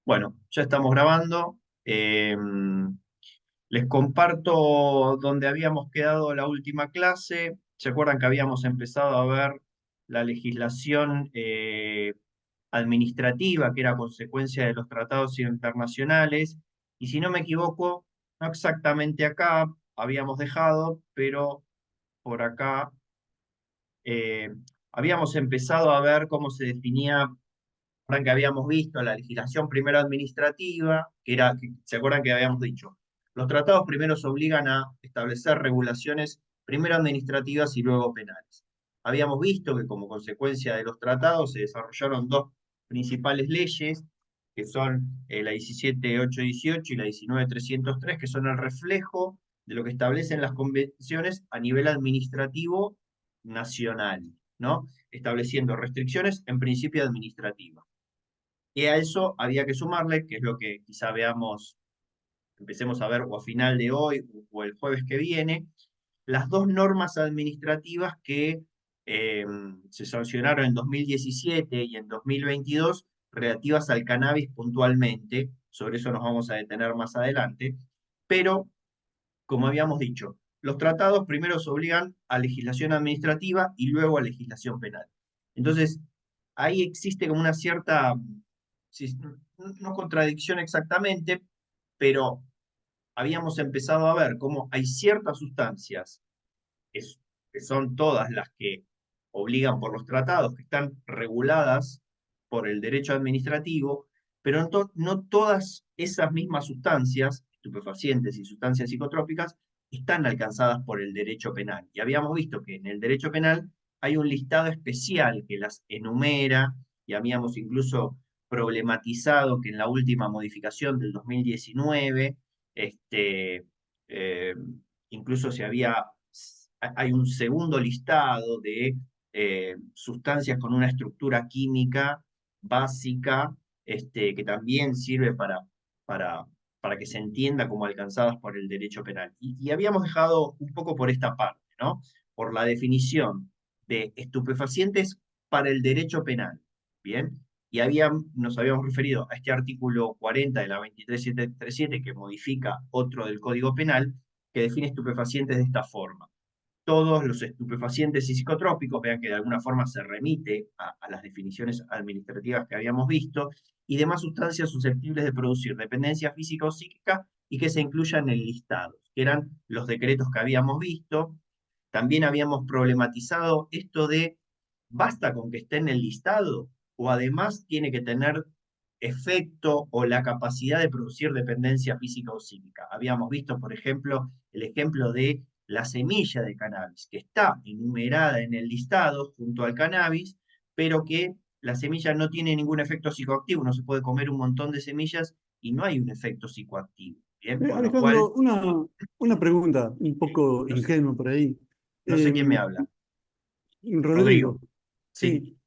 Bueno, ya estamos grabando. Les comparto donde habíamos quedado la última clase. ¿Se acuerdan que habíamos empezado a ver la legislación administrativa, que era consecuencia de los tratados internacionales? Y si no me equivoco, no exactamente acá habíamos dejado, pero por acá eh, habíamos empezado a ver cómo se definía. Recuerdan que habíamos visto la legislación primero administrativa, ¿se acuerdan que habíamos dicho? Los tratados primero se obligan a establecer regulaciones primero administrativas y luego penales. Habíamos visto que como consecuencia de los tratados se desarrollaron dos principales leyes, que son la 17.818 y la 19.303, que son el reflejo de lo que establecen las convenciones a nivel administrativo nacional, ¿no? Estableciendo restricciones en principio administrativas. Y a eso había que sumarle, que es lo que quizá veamos, empecemos a ver o a final de hoy o el jueves que viene, las dos normas administrativas que eh, se sancionaron en 2017 y en 2022 relativas al cannabis puntualmente. Sobre eso nos vamos a detener más adelante. Pero, como habíamos dicho, los tratados primero se obligan a legislación administrativa y luego a legislación penal. Entonces, ahí existe como una cierta, no contradicción exactamente, pero habíamos empezado a ver cómo hay ciertas sustancias que, que son todas las que obligan por los tratados, que están reguladas por el derecho administrativo, pero no todas esas mismas sustancias, estupefacientes y sustancias psicotrópicas, están alcanzadas por el derecho penal. Y habíamos visto que en el derecho penal hay un listado especial que las enumera, y habíamos incluso problematizado que en la última modificación del 2019, eh, incluso hay un segundo listado de sustancias con una estructura química básica, que también sirve para, para que se entienda como alcanzadas por el derecho penal. Y habíamos dejado un poco por esta parte, ¿no? Por la definición de estupefacientes para el derecho penal, ¿bien? Y nos habíamos referido a este artículo 40 de la 23737 que modifica otro del Código Penal, que define estupefacientes de esta forma: todos los estupefacientes y psicotrópicos, vean que de alguna forma se remite a las definiciones administrativas que habíamos visto, y demás sustancias susceptibles de producir dependencia física o psíquica y que se incluyan en listados, que eran los decretos que habíamos visto. También habíamos problematizado esto de, ¿basta con que esté en el listado o además tiene que tener efecto o la capacidad de producir dependencia física o psíquica? Habíamos visto, por ejemplo, el ejemplo de la semilla de cannabis, que está enumerada en el listado junto al cannabis, pero que la semilla no tiene ningún efecto psicoactivo. Uno se puede comer un montón de semillas y no hay un efecto psicoactivo. Bien, con lo cual, Alejandro, una pregunta un poco no sé, ingenua por ahí. no sé Eh, quién me habla. Rodrigo. Rodrigo, Sí, sí.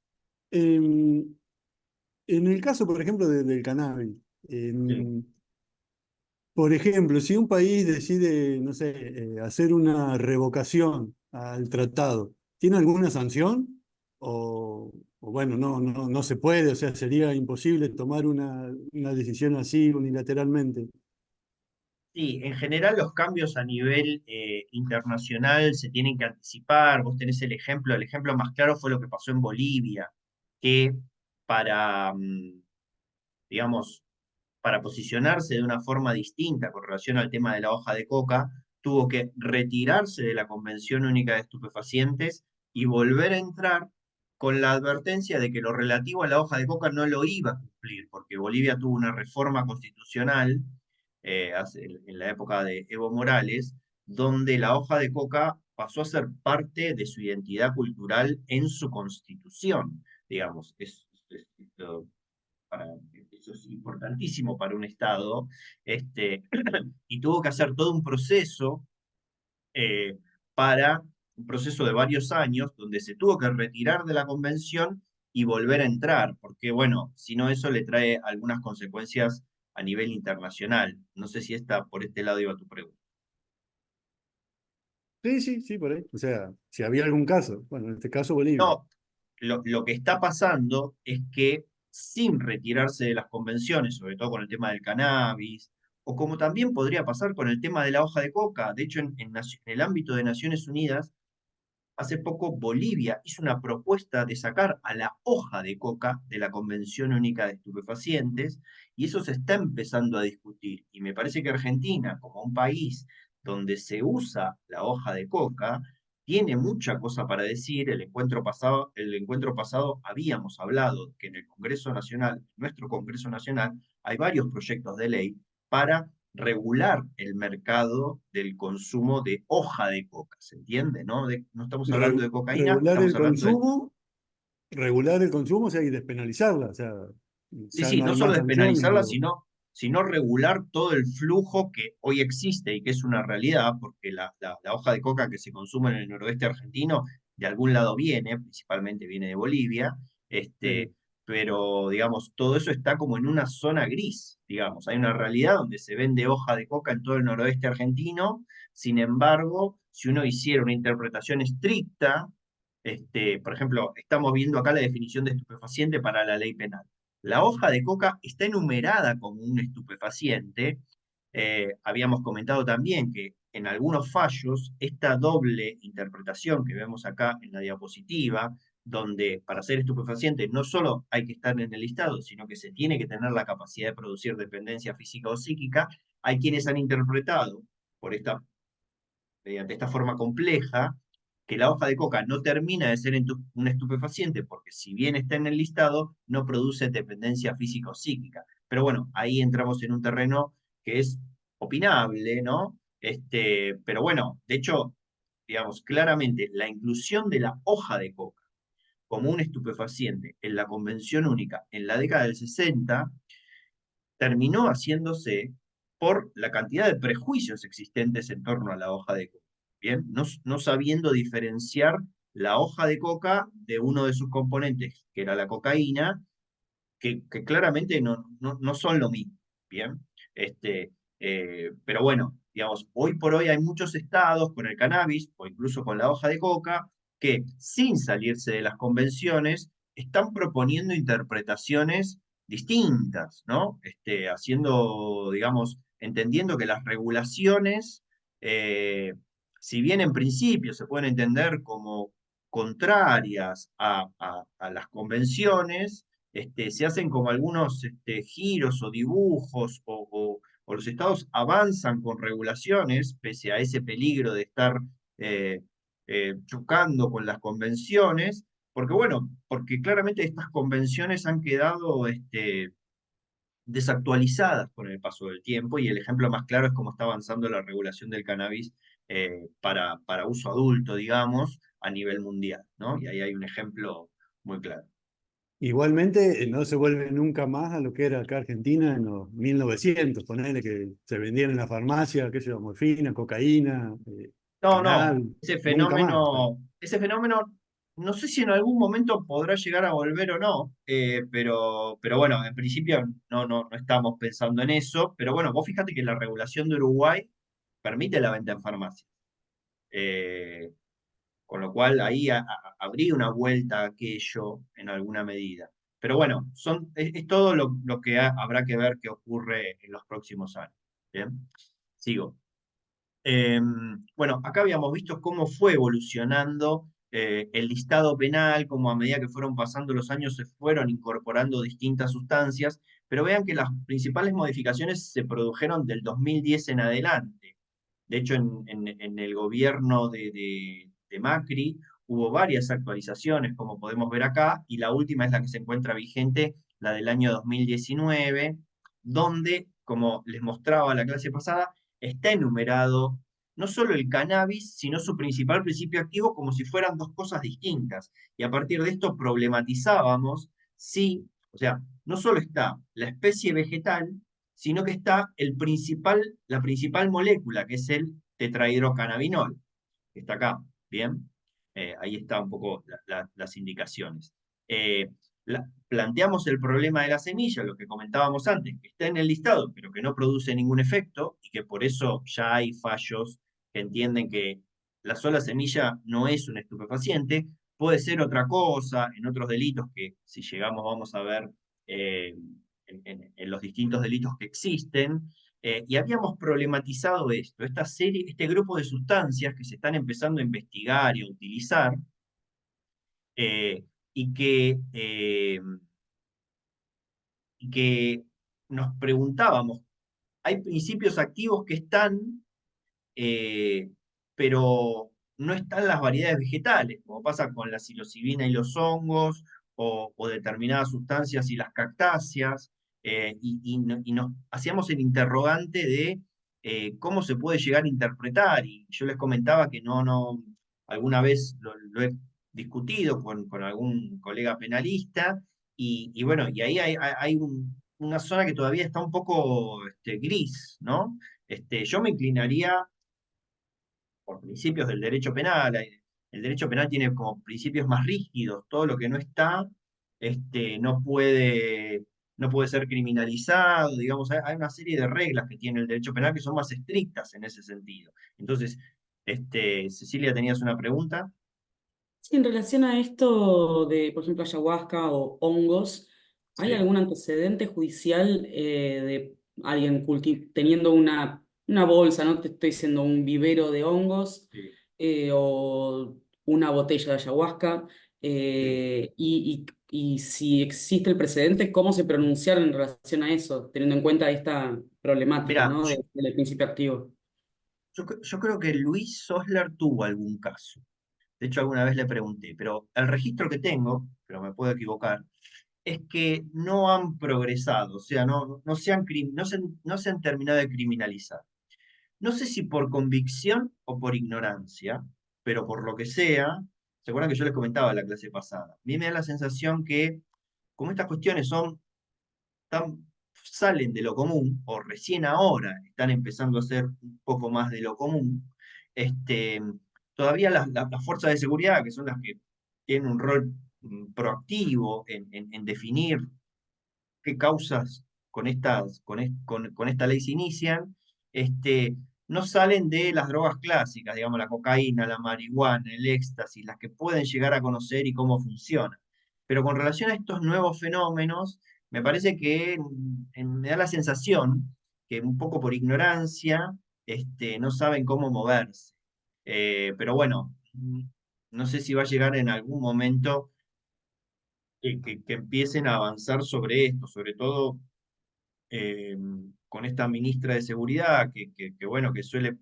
eh, en el caso, por ejemplo, del cannabis, sí. por ejemplo, si un país decide, no sé, hacer una revocación al tratado, ¿tiene alguna sanción? O bueno, no se puede, o sea, sería imposible tomar una decisión así unilateralmente. Sí, en general los cambios a nivel internacional se tienen que anticipar. Vos tenés el ejemplo más claro fue lo que pasó en Bolivia, que para, digamos, para posicionarse de una forma distinta con relación al tema de la hoja de coca, tuvo que retirarse de la Convención Única de Estupefacientes y volver a entrar con la advertencia de que lo relativo a la hoja de coca no lo iba a cumplir, porque Bolivia tuvo una reforma constitucional en la época de Evo Morales, donde la hoja de coca pasó a ser parte de su identidad cultural en su constitución, digamos. Para- Eso es importantísimo para un Estado, y tuvo que hacer todo un proceso eh, un proceso de varios años, donde se tuvo que retirar de la convención y volver a entrar, porque bueno, si no eso le trae algunas consecuencias a nivel internacional. No sé si por este lado iba tu pregunta. Sí, sí, sí, por ahí. O sea, si había algún caso, bueno, en este caso Bolivia. No, lo que está pasando es que sin retirarse de las convenciones, sobre todo con el tema del cannabis, o como también podría pasar con el tema de la hoja de coca. De hecho, en el ámbito de Naciones Unidas, hace poco Bolivia hizo una propuesta de sacar a la hoja de coca de la Convención Única de Estupefacientes y eso se está empezando a discutir. Y me parece que Argentina, como un país donde se usa la hoja de coca, tiene mucha cosa para decir. El encuentro pasado habíamos hablado que en el Congreso Nacional, nuestro Congreso Nacional, hay varios proyectos de ley para regular el mercado del consumo de hoja de coca, ¿se entiende? No estamos hablando de cocaína, Regular estamos el hablando de... consumo, regular el consumo, o sea, y despenalizarla, o sea, Sí, ya sí, no no hay solo más sanciones. despenalizarla, sino regular todo el flujo que hoy existe y que es una realidad, porque la hoja de coca que se consume en el noroeste argentino de algún lado viene, principalmente viene de Bolivia, eh, pero digamos, todo eso está como en una zona gris, digamos, hay una realidad donde se vende hoja de coca en todo el noroeste argentino. Sin embargo, si uno hiciera una interpretación estricta, por ejemplo, estamos viendo acá la definición de estupefaciente para la ley penal. La hoja de coca está enumerada como un estupefaciente. Habíamos comentado también que en algunos fallos esta doble interpretación que vemos acá en la diapositiva, donde para ser estupefaciente no solo hay que estar en el listado, sino que se tiene que tener la capacidad de producir dependencia física o psíquica, hay quienes han interpretado por mediante esta forma compleja, que la hoja de coca no termina de ser un estupefaciente porque si bien está en el listado, no produce dependencia física o psíquica. Pero bueno, ahí entramos en un terreno que es opinable, ¿no? Pero bueno, de hecho, digamos, claramente la inclusión de la hoja de coca como un estupefaciente en la Convención Única en la década del 60 terminó haciéndose por la cantidad de prejuicios existentes en torno a la hoja de coca. Bien, no sabiendo diferenciar la hoja de coca de uno de sus componentes, que era la cocaína, que claramente no son lo mismo. Bien, pero bueno, digamos, hoy por hoy hay muchos estados con el cannabis o incluso con la hoja de coca que sin salirse de las convenciones están proponiendo interpretaciones distintas, ¿no? Haciendo, digamos, entendiendo que las regulaciones, eh, si bien en principio se pueden entender como contrarias a las convenciones, se hacen como algunos giros o dibujos o los estados avanzan con regulaciones, pese a ese peligro de estar eh, chocando con las convenciones, porque bueno, porque claramente estas convenciones han quedado desactualizadas con el paso del tiempo y el ejemplo más claro es cómo está avanzando la regulación del cannabis para uso adulto, digamos, a nivel mundial, ¿no? Y ahí hay un ejemplo muy claro. igualmente, no se vuelve nunca más a lo que era acá Argentina en los 1900, ponele que se vendían en la farmacia, qué sé yo, morfina, cocaína, No, no, cannabis, nunca más. ese fenómeno, no sé si en algún momento podrá llegar a volver o no, pero bueno, en principio no estamos pensando en eso, pero bueno, vos fíjate que la regulación de Uruguay permite la venta en farmacia, eh, con lo cual ahí habría una vuelta a aquello en alguna medida. Pero bueno, es todo lo que habrá que ver qué ocurre en los próximos años. Bien, sigo. Bueno, acá habíamos visto cómo fue evolucionando el listado penal, cómo a medida que fueron pasando los años se fueron incorporando distintas sustancias, pero vean que las principales modificaciones se produjeron del 2010 en adelante. De hecho, en el gobierno de Macri hubo varias actualizaciones, como podemos ver acá, y la última es la que se encuentra vigente, la del año 2019, donde, como les mostraba la clase pasada, está enumerado no solo el cannabis, sino su principal principio activo como si fueran dos cosas distintas. Y a partir de esto problematizábamos si, o sea, no solo está la especie vegetal, sino que está la principal molécula, que es el tetrahidrocannabinol, que está acá, ¿bien? Ahí está un poco las indicaciones. Planteamos el problema de la semilla, lo que comentábamos antes, que está en el listado, pero que no produce ningún efecto y que por eso ya hay fallos que entienden que la sola semilla no es un estupefaciente, puede ser otra cosa en otros delitos que si llegamos vamos a ver eh, en los distintos delitos que existen, y habíamos problematizado esto, esta serie, este grupo de sustancias que se están empezando a investigar y a utilizar, eh, y que, eh, y que nos preguntábamos, hay principios activos que están, eh, pero no están las variedades vegetales, como pasa con la psilocibina y los hongos, o determinadas sustancias y las cactáceas, y nos hacíamos el interrogante de cómo se puede llegar a interpretar, y yo les comentaba que alguna vez lo he discutido con algún colega penalista, y bueno, y ahí hay una zona que todavía está un poco gris, ¿no? Yo me inclinaría por principios del derecho penal. El derecho penal tiene como principios más rígidos. Todo lo que no está, no no puede ser criminalizado. Digamos, hay una serie de reglas que tiene el derecho penal que son más estrictas en ese sentido. Entonces, Cecilia, ¿tenías una pregunta? Sí, en relación a esto de, por ejemplo, ayahuasca o hongos, ¿hay Sí, algún antecedente judicial de alguien teniendo una bolsa, no te estoy diciendo un vivero de hongos sí, o una botella de ayahuasca? sí. Y si existe el precedente, ¿cómo se pronunciaron en relación a eso, teniendo en cuenta esta problemática, Mira, ¿no? Del principio activo. yo creo que Luis Sosler tuvo algún caso. De hecho, alguna vez le pregunté, pero el registro que tengo, pero me puedo equivocar, es que no han progresado, o sea, no se han terminado de criminalizar. No sé si por convicción o por ignorancia, pero por lo que sea, ¿se acuerdan que yo les comentaba en la clase pasada? A mí me da la sensación que, como estas cuestiones salen de lo común, o recién ahora están empezando a ser un poco más de lo común, este, todavía las fuerzas de seguridad, que son las que tienen un rol proactivo en definir qué causas con esta ley se inician, no salen de las drogas clásicas, digamos, la cocaína, la marihuana, el éxtasis, las que pueden llegar a conocer y cómo funcionan. Pero con relación a estos nuevos fenómenos, me parece que me da la sensación que un poco por ignorancia, no saben cómo moverse. Pero bueno, no sé si va a llegar en algún momento que empiecen a avanzar sobre esto, sobre todo eh, con esta ministra de Seguridad, bueno, que suele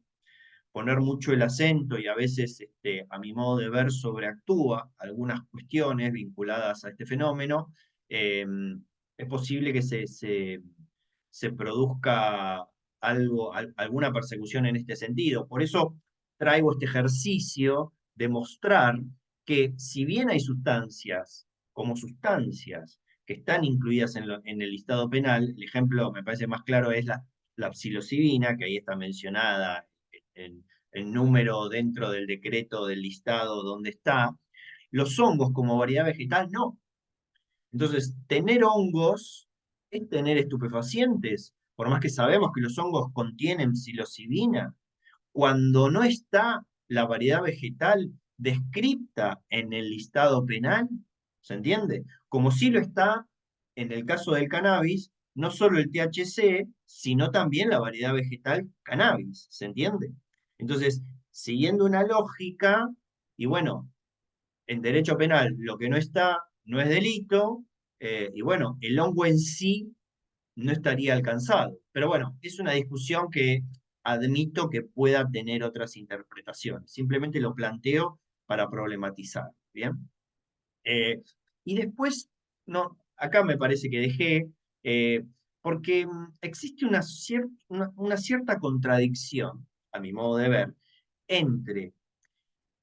poner mucho el acento y a veces, a mi modo de ver, sobreactúa algunas cuestiones vinculadas a este fenómeno. eh, es posible que se produzca alguna persecución en este sentido. Por eso traigo este ejercicio de mostrar que si bien hay sustancias como sustancias que están incluidas en el listado penal, el ejemplo me parece más claro es la psilocibina, que ahí está mencionada en el número dentro del decreto del listado donde está. Los hongos como variedad vegetal, no. Entonces, tener hongos es tener estupefacientes, por más que sabemos que los hongos contienen psilocibina, cuando no está la variedad vegetal descripta en el listado penal, ¿se entiende? Como sí lo está en el caso del cannabis, no solo el THC, sino también la variedad vegetal cannabis, ¿se entiende? Entonces, siguiendo una lógica, y bueno, en derecho penal lo que no está no es delito, y bueno, el hongo en sí no estaría alcanzado. Pero bueno, es una discusión que admito que pueda tener otras interpretaciones. Simplemente lo planteo para problematizar. ¿Bien? Y después, no, acá me parece que dejé, eh, porque existe una cierta contradicción, a mi modo de ver, entre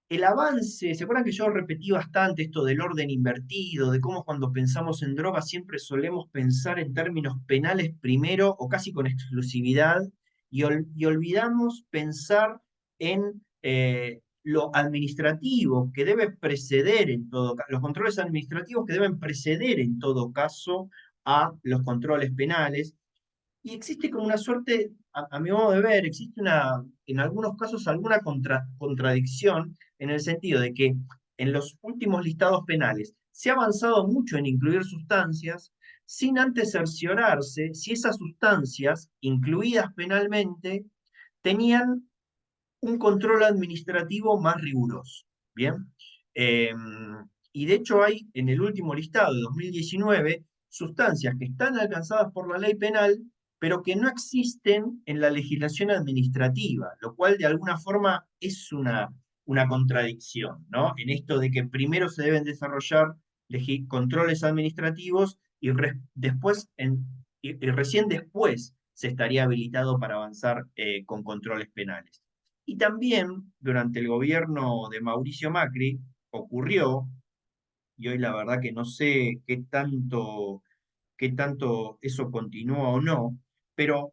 el avance. ¿Se acuerdan que yo repetí bastante esto del orden invertido, de cómo cuando pensamos en drogas siempre solemos pensar en términos penales primero o casi con exclusividad y olvidamos pensar en lo administrativo que debe preceder en todo caso, los controles administrativos que deben preceder en todo caso a los controles penales? Y existe como una suerte, a mi modo de ver, existe en algunos casos alguna contradicción en el sentido de que en los últimos listados penales se ha avanzado mucho en incluir sustancias, sin antes cerciorarse si esas sustancias, incluidas penalmente, tenían un control administrativo más riguroso. Bien. Eh, y de hecho hay en el último listado de 2019 sustancias que están alcanzadas por la ley penal, pero que no existen en la legislación administrativa, lo cual de alguna forma es una contradicción, ¿no? En esto de que primero se deben desarrollar controles administrativos y, después y recién después se estaría habilitado para avanzar con controles penales. Y también durante el gobierno de Mauricio Macri ocurrió, y hoy la verdad que no sé qué tanto eso continúa o no, pero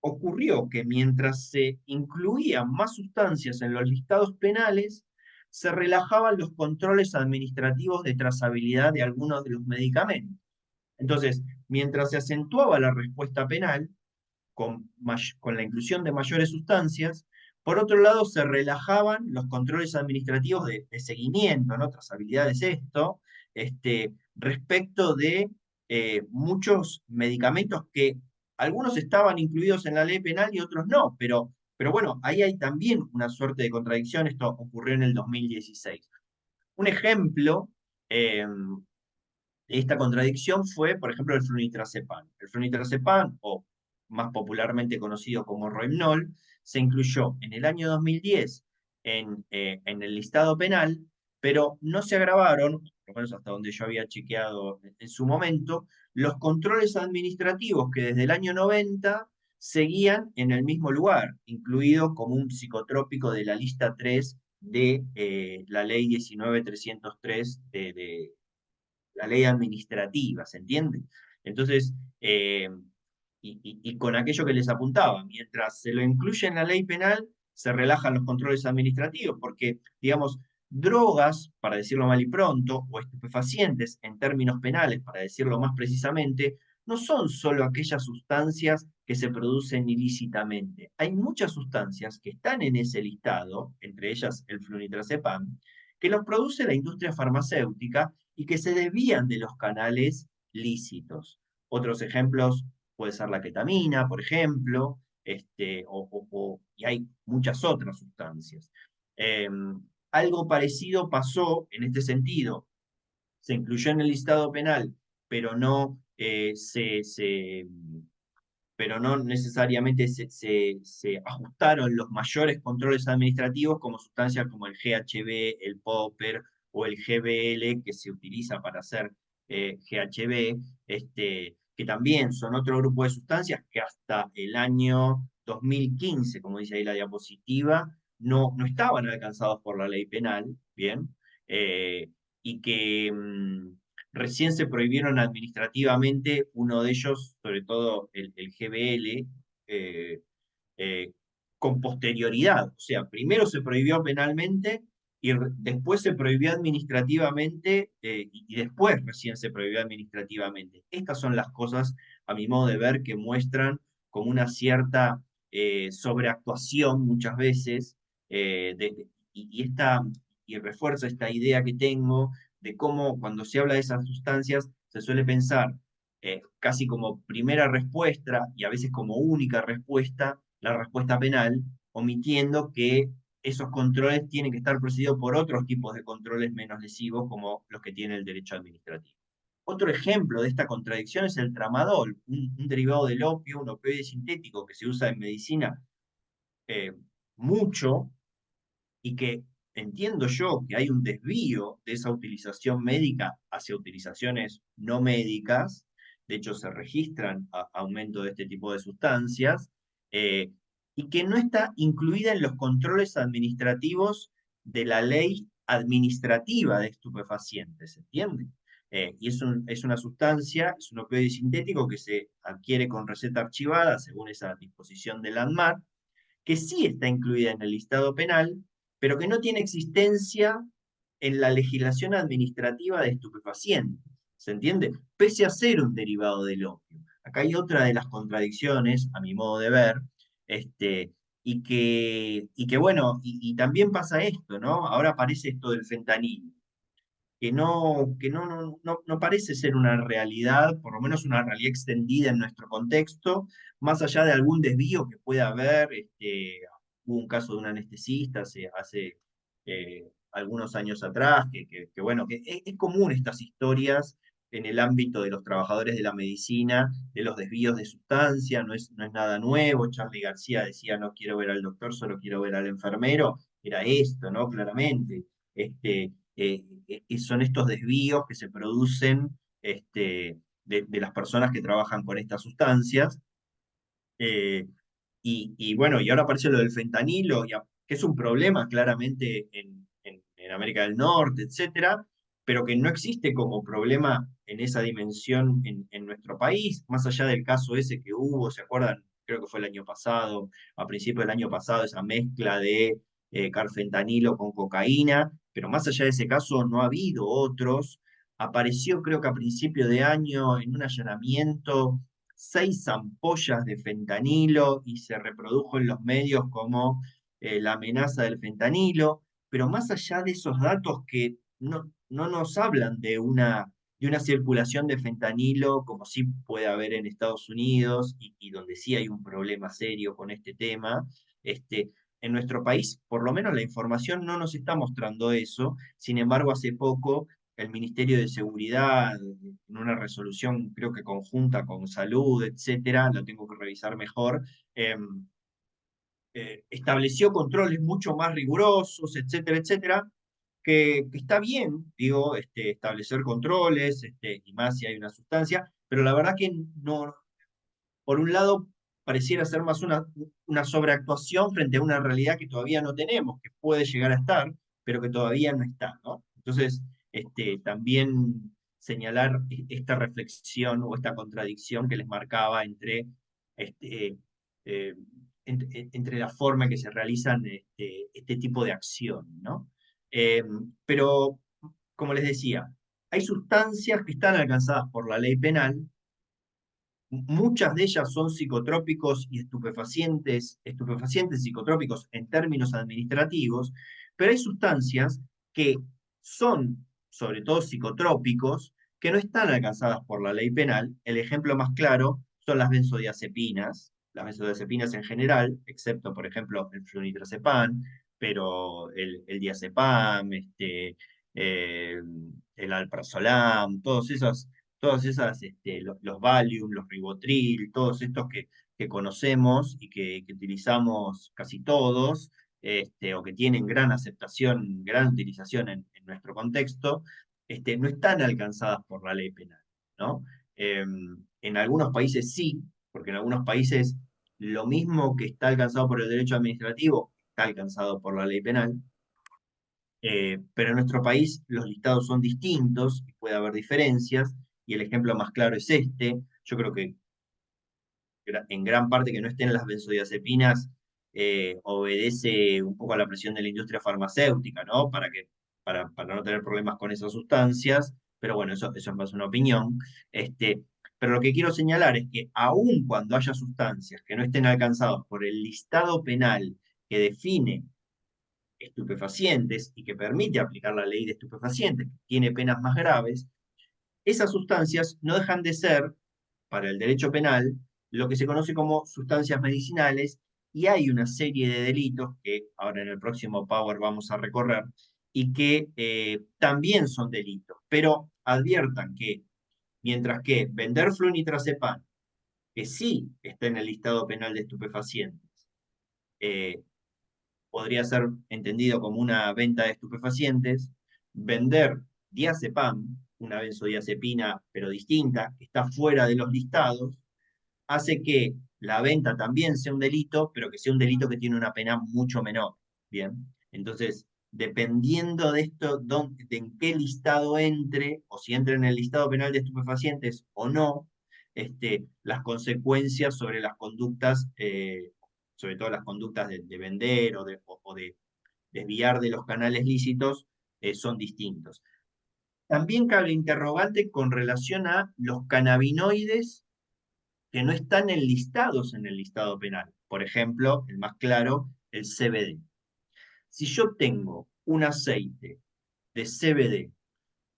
ocurrió que mientras se incluían más sustancias en los listados penales, se relajaban los controles administrativos de trazabilidad de algunos de los medicamentos. Entonces, mientras se acentuaba la respuesta penal, con la inclusión de mayores sustancias. Por otro lado, se relajaban los controles administrativos de seguimiento, ¿no? Trazabilidad es esto, respecto de muchos medicamentos que algunos estaban incluidos en la ley penal y otros no, pero bueno, ahí hay también una suerte de contradicción, esto ocurrió en el 2016. Un ejemplo esta contradicción fue, por ejemplo, el flunitrazepam. El flunitrazepam, o más popularmente conocido como Rohypnol, se incluyó en el año 2010 en el listado penal, pero no se agravaron, por lo menos hasta donde yo había chequeado en su momento, los controles administrativos que desde el año 90 seguían en el mismo lugar, incluido como un psicotrópico de la lista 3 de la ley 19303 de la ley administrativa, ¿se entiende? Entonces, y con aquello que les apuntaba, mientras se lo incluye en la ley penal, se relajan los controles administrativos, porque, digamos, drogas, para decirlo mal y pronto, o estupefacientes en términos penales, para decirlo más precisamente, no son solo aquellas sustancias que se producen ilícitamente. Hay muchas sustancias que están en ese listado, entre ellas el flunitrazepam, que los produce la industria farmacéutica y que se desvían de los canales lícitos. Otros ejemplos puede ser la ketamina, por ejemplo, y hay muchas otras sustancias. Eh, Algo parecido pasó en este sentido. Se incluyó en el listado penal, pero no pero no necesariamente se ajustaron los mayores controles administrativos como sustancias como el GHB, el popper o el GBL que se utiliza para hacer GHB, que también son otro grupo de sustancias que hasta el año 2015, como dice ahí la diapositiva, no estaban alcanzados por la ley penal, ¿bien? Eh, y que recién se prohibieron administrativamente, uno de ellos, sobre todo el GBL, eh, eh, con posterioridad. O sea, primero se prohibió penalmente y después se prohibió administrativamente y después recién se prohibió administrativamente. Estas son las cosas, a mi modo de ver, que muestran como una cierta sobreactuación muchas veces y refuerza esta idea que tengo de cómo cuando se habla de esas sustancias se suele pensar casi como primera respuesta y a veces como única respuesta la respuesta penal, omitiendo que esos controles tienen que estar precedidos por otros tipos de controles menos lesivos como los que tiene el derecho administrativo. Otro ejemplo de esta contradicción es el tramadol, un derivado del opio, un opioide sintético que se usa en medicina eh, mucho y que entiendo yo que hay un desvío de esa utilización médica hacia utilizaciones no médicas. De hecho, se registran aumento de este tipo de sustancias eh, y que no está incluida en los controles administrativos de la ley administrativa de estupefacientes, ¿se entiende? Y es una sustancia, es un opioide sintético que se adquiere con receta archivada según esa disposición del ANMAT, que sí está incluida en el listado penal, pero que no tiene existencia en la legislación administrativa de estupefacientes. ¿Se entiende? Pese a ser un derivado del opio. Acá hay otra de las contradicciones, a mi modo de ver, y que bueno, y también pasa esto, ¿no? Ahora aparece esto del fentanilo. no parece ser una realidad, por lo menos una realidad extendida en nuestro contexto, más allá de algún desvío que pueda haber. Hubo un caso de un anestesista hace algunos años atrás, bueno, que es común estas historias en el ámbito de los trabajadores de la medicina, de los desvíos de sustancia, no es nada nuevo. Charly García decía: no quiero ver al doctor, solo quiero ver al enfermero. Era esto, ¿no? Claramente. Son estos desvíos que se producen de las personas que trabajan con estas sustancias. eh, y bueno, y ahora aparece lo del fentanilo, que es un problema claramente en América del Norte, etcétera, pero que no existe como problema en esa dimensión en nuestro país, más allá del caso ese que hubo. ¿Se acuerdan? Creo que fue el año pasado, a principios del año pasado, esa mezcla de carfentanilo con cocaína, pero más allá de ese caso no ha habido otros. Apareció, creo que a principio de año, en un allanamiento, 6 ampollas de fentanilo, y se reprodujo en los medios como la amenaza del fentanilo. Pero más allá de esos datos que no nos hablan de una circulación de fentanilo como sí puede haber en Estados Unidos, y donde sí hay un problema serio con este tema. En nuestro país, por lo menos la información no nos está mostrando eso. Sin embargo, hace poco el Ministerio de Seguridad, en una resolución creo que conjunta con Salud, etcétera, lo tengo que revisar mejor, estableció controles mucho más rigurosos, etcétera, etcétera, que está bien, digo, establecer controles, y más si hay una sustancia, pero la verdad que no, por un lado, pareciera ser más una sobreactuación frente a una realidad que todavía no tenemos, que puede llegar a estar, pero que todavía no está, ¿no? Entonces, también señalar esta reflexión o esta contradicción que les marcaba este, eh, entre la forma en que se realizan este tipo de acción, ¿no? Eh, pero, como les decía, hay sustancias que están alcanzadas por la ley penal. Muchas de ellas son psicotrópicos y estupefacientes psicotrópicos en términos administrativos, pero hay sustancias que son, sobre todo psicotrópicos, que no están alcanzadas por la ley penal. El ejemplo más claro son las benzodiazepinas en general, excepto, por ejemplo, el flunitrazepam, pero el diazepam, eh, el alprazolam, todas esas, los Valium, los Ribotril, todos estos que conocemos y que utilizamos casi todos, o que tienen gran aceptación, gran utilización en nuestro contexto, no están alcanzadas por la ley penal, ¿no? En algunos países sí, porque en algunos países lo mismo que está alcanzado por el derecho administrativo está alcanzado por la ley penal. Pero en nuestro país los listados son distintos y puede haber diferencias, y el ejemplo más claro es este. Yo creo que en gran parte que no estén las benzodiazepinas obedece un poco a la presión de la industria farmacéutica, ¿no? Para no tener problemas con esas sustancias, pero bueno, eso es más una opinión. Pero lo que quiero señalar es que aun cuando haya sustancias que no estén alcanzadas por el listado penal que define estupefacientes y que permite aplicar la ley de estupefacientes, que tiene penas más graves, esas sustancias no dejan de ser, para el derecho penal, lo que se conoce como sustancias medicinales, y hay una serie de delitos que ahora en el próximo Power vamos a recorrer, y que también son delitos. Pero adviertan que mientras que vender flunitrazepam, que sí está en el listado penal de estupefacientes, eh, podría ser entendido como una venta de estupefacientes. Vender diazepam, una benzodiazepina pero distinta, que está fuera de los listados, hace que la venta también sea un delito, pero que sea un delito que tiene una pena mucho menor. Bien, entonces, dependiendo de esto, de en qué listado entre, o si entra en el listado penal de estupefacientes o no, las consecuencias sobre las conductas, sobre todo las conductas de vender o de desviar de los canales lícitos, son distintos. También cabe interrogante con relación a los cannabinoides que no están enlistados en el listado penal. Por ejemplo, el más claro, el CBD. Si yo tengo un aceite de CBD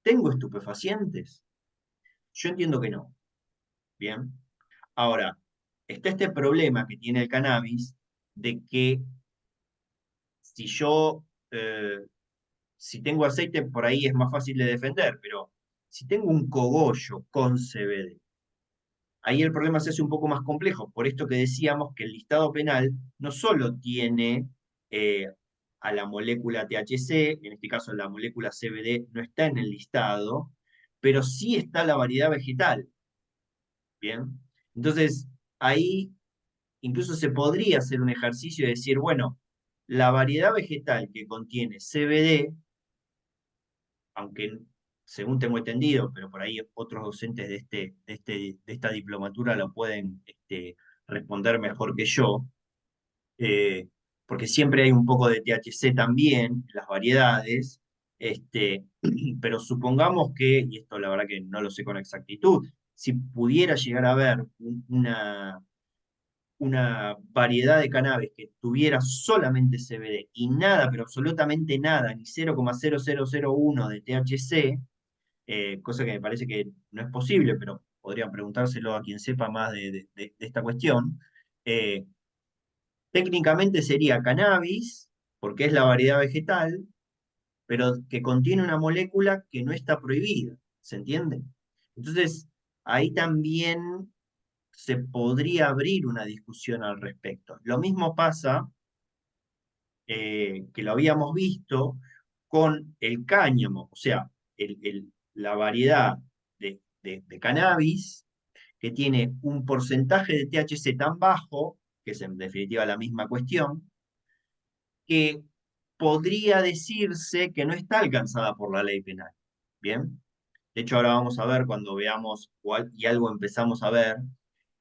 ¿Tengo estupefacientes? Yo entiendo que no. Bien. Ahora, está este problema que tiene el cannabis de que si yo, si tengo aceite, por ahí es más fácil de defender, pero si tengo un cogollo con CBD, ahí el problema se hace un poco más complejo, por esto que decíamos que el listado penal no solo tiene eh, a la molécula THC, en este caso la molécula CBD no está en el listado, pero sí está la variedad vegetal, ¿bien? Entonces, ahí incluso se podría hacer un ejercicio de decir, bueno, la variedad vegetal que contiene CBD, aunque según tengo entendido, pero por ahí otros docentes de esta diplomatura lo pueden responder mejor que yo, eh, porque siempre hay un poco de THC también, en las variedades, este, pero supongamos que, y esto la verdad que no lo sé con exactitud, si pudiera llegar a haber una variedad de cannabis que tuviera solamente CBD y nada, pero absolutamente nada, ni 0,0001 de THC, cosa que me parece que no es posible, pero podrían preguntárselo a quien sepa más de esta cuestión. eh, Técnicamente sería cannabis, porque es la variedad vegetal, pero que contiene una molécula que no está prohibida, ¿se entiende? Entonces, ahí también se podría abrir una discusión al respecto. Lo mismo pasa, que lo habíamos visto con el cáñamo, o sea, la variedad de cannabis que tiene un porcentaje de THC tan bajo, que es en definitiva la misma cuestión, que podría decirse que no está alcanzada por la ley penal. Bien, de hecho ahora vamos a ver cuando veamos y algo empezamos a ver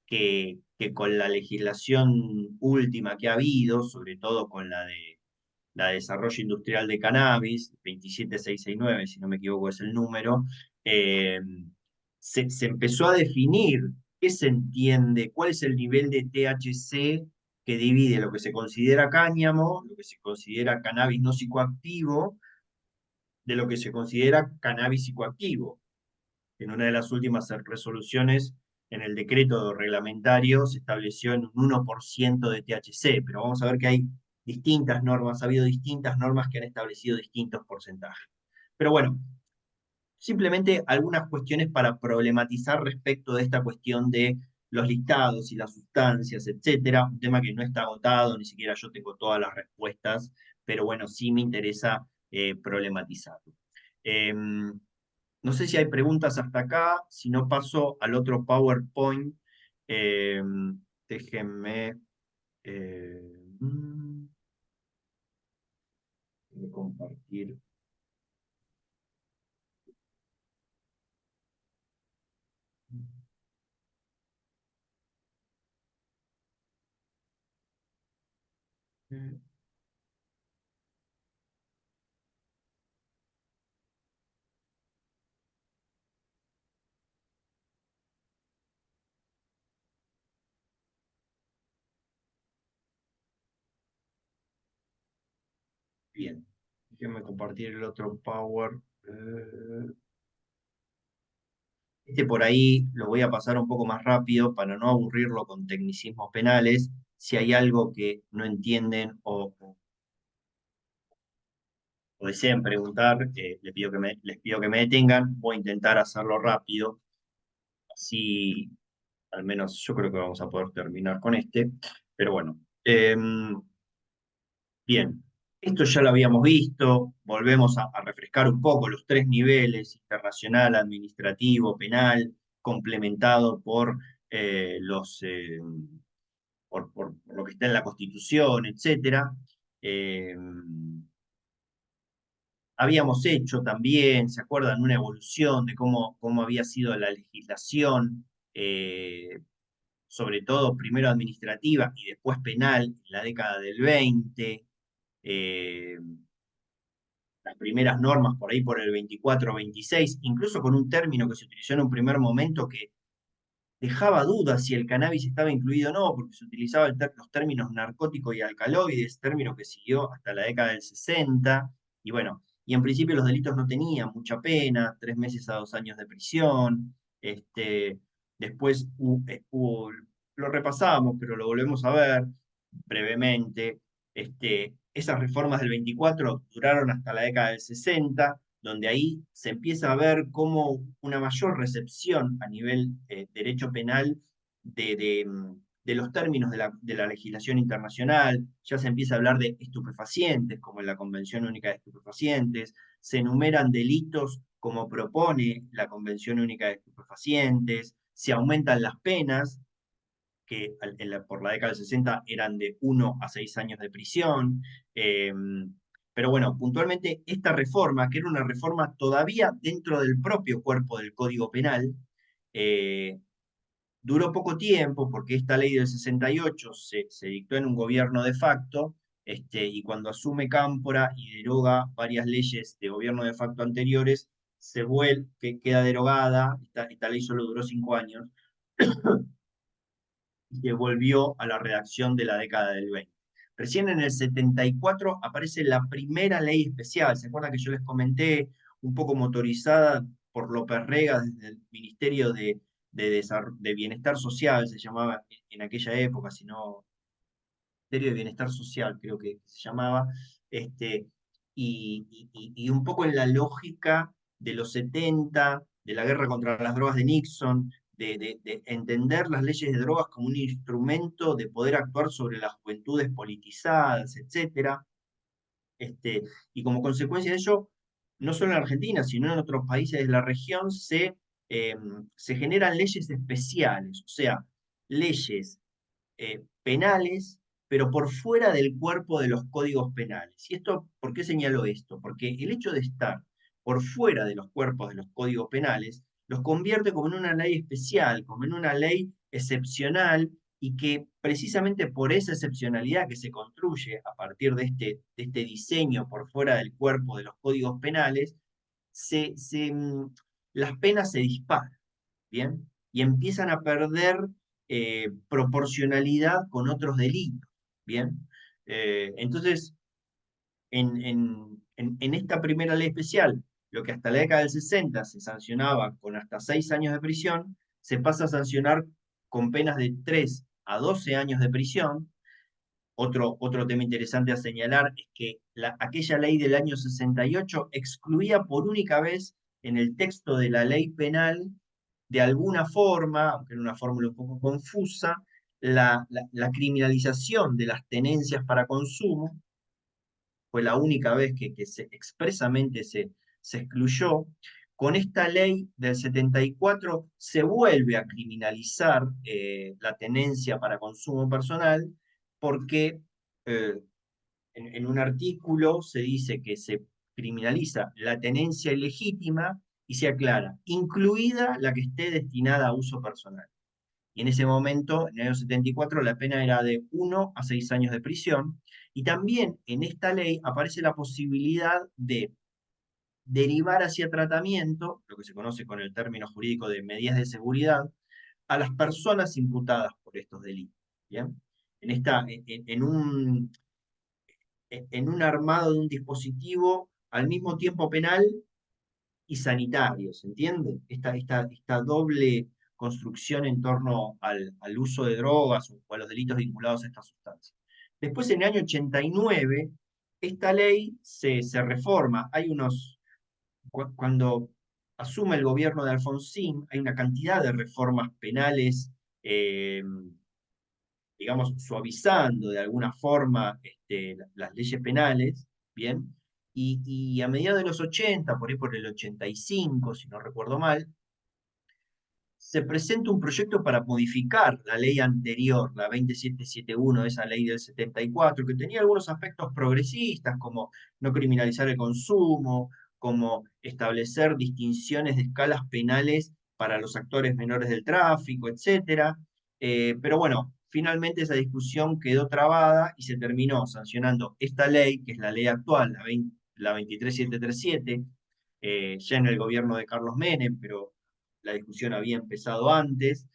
que con la legislación última que ha habido, sobre todo con la de desarrollo industrial de cannabis, 27669, si no me equivoco es el número, eh, se empezó a definir qué se entiende, cuál es el nivel de THC que divide lo que se considera cáñamo, lo que se considera cannabis no psicoactivo, de lo que se considera cannabis psicoactivo. En una de las últimas resoluciones, en el decreto reglamentario, se estableció en un 1% de THC, pero vamos a ver que hay distintas normas, ha habido distintas normas que han establecido distintos porcentajes. Pero bueno, simplemente algunas cuestiones para problematizar respecto de esta cuestión de los listados y las sustancias, etcétera, un tema que no está agotado, ni siquiera yo tengo todas las respuestas, pero bueno, sí me interesa problematizarlo. No sé si hay preguntas hasta acá, si no paso al otro PowerPoint. Eh, Déjenme eh, mm, compartir. Bien, déjenme compartir el otro Power. Este por ahí lo voy a pasar un poco más rápido para no aburrirlo con tecnicismos penales. Si hay algo que no entienden o desean preguntar, les pido que me detengan. Voy a intentar hacerlo rápido. Así, al menos yo creo que vamos a poder terminar con este. Pero bueno, bien. Esto ya lo habíamos visto. Volvemos a refrescar un poco los tres niveles: internacional, administrativo, penal, complementado por los por lo que está en la Constitución, etcétera. Eh, Habíamos hecho también, ¿se acuerdan? Una evolución de cómo había sido la legislación, sobre todo primero administrativa y después penal en la década del 20. eh, las primeras normas por ahí por el 24-26, incluso con un término que se utilizó en un primer momento que dejaba dudas si el cannabis estaba incluido o no, porque se utilizaban los términos narcótico y alcaloides, término que siguió hasta la década del 60, y bueno, y en principio los delitos no tenían mucha pena, 3 meses a 2 años de prisión. Después lo repasamos, pero lo volvemos a ver brevemente. Esas reformas del 24 duraron hasta la década del 60, donde ahí se empieza a ver como una mayor recepción a nivel derecho penal de los términos de la legislación internacional. Ya se empieza a hablar de estupefacientes, como en la Convención Única de Estupefacientes, se enumeran delitos como propone la Convención Única de Estupefacientes, se aumentan las penas, que por la década del 60 eran de 1 a 6 años de prisión. eh, pero bueno, puntualmente esta reforma, que era una reforma todavía dentro del propio cuerpo del Código Penal, eh, duró poco tiempo porque esta ley del 68 se dictó en un gobierno de facto, y cuando asume Cámpora y deroga varias leyes de gobierno de facto anteriores, que queda derogada. Esta ley solo duró 5 años y que volvió a la redacción de la década del 20. Recién en el 74 aparece la primera ley especial. ¿Se acuerdan que yo les comenté, un poco motorizada por López Rega desde el Ministerio de Bienestar Social, se llamaba en aquella época, sino Ministerio de Bienestar Social, creo que se llamaba, y un poco en la lógica de los 70, de la guerra contra las drogas de Nixon, de entender las leyes de drogas como un instrumento de poder actuar sobre las juventudes politizadas, etcétera. Y como consecuencia de ello, no solo en Argentina, sino en otros países de la región, se generan leyes especiales, o sea, leyes penales, pero por fuera del cuerpo de los códigos penales. ¿Y esto, por qué señalo esto? Porque el hecho de estar por fuera de los cuerpos de los códigos penales los convierte como en una ley especial, como en una ley excepcional, y que precisamente por esa excepcionalidad que se construye a partir de este diseño por fuera del cuerpo de los códigos penales, se, se, mm, las penas se disparan, ¿bien? Y empiezan a perder proporcionalidad con otros delitos, ¿bien? Entonces, en esta primera ley especial, lo que hasta la década del 60 se sancionaba con hasta 6 años de prisión, se pasa a sancionar con penas de 3 a 12 años de prisión. Otro tema interesante a señalar es que aquella ley del año 68 excluía por única vez en el texto de la ley penal, de alguna forma, aunque era una fórmula un poco confusa, la criminalización de las tenencias para consumo. Fue la única vez que expresamente se excluyó. Con esta ley del 74 se vuelve a criminalizar la tenencia para consumo personal, porque eh, en un artículo se dice que se criminaliza la tenencia ilegítima y se aclara, incluida la que esté destinada a uso personal. Y en ese momento, en el año 74, la pena era de 1 a 6 años de prisión. Y también en esta ley aparece la posibilidad de derivar hacia tratamiento, lo que se conoce con el término jurídico de medidas de seguridad, a las personas imputadas por estos delitos. ¿Bien? En un armado de un dispositivo al mismo tiempo penal y sanitario, ¿se entiende? Esta doble construcción en torno al uso de drogas o a los delitos vinculados a estas sustancias. Después, en el año 89, esta ley se reforma. Cuando asume el gobierno de Alfonsín, hay una cantidad de reformas penales, eh, digamos, suavizando de alguna forma las leyes penales, ¿bien? Y a mediados de los 80, por ahí por el 85, si no recuerdo mal, se presenta un proyecto para modificar la ley anterior, la 27771, esa ley del 74, que tenía algunos aspectos progresistas, como no criminalizar el consumo, como establecer distinciones de escalas penales para los actores menores del tráfico, etc. Pero bueno, finalmente esa discusión quedó trabada y se terminó sancionando esta ley, que es la ley actual, la 23737, ya en el gobierno de Carlos Menem, pero la discusión había empezado antes.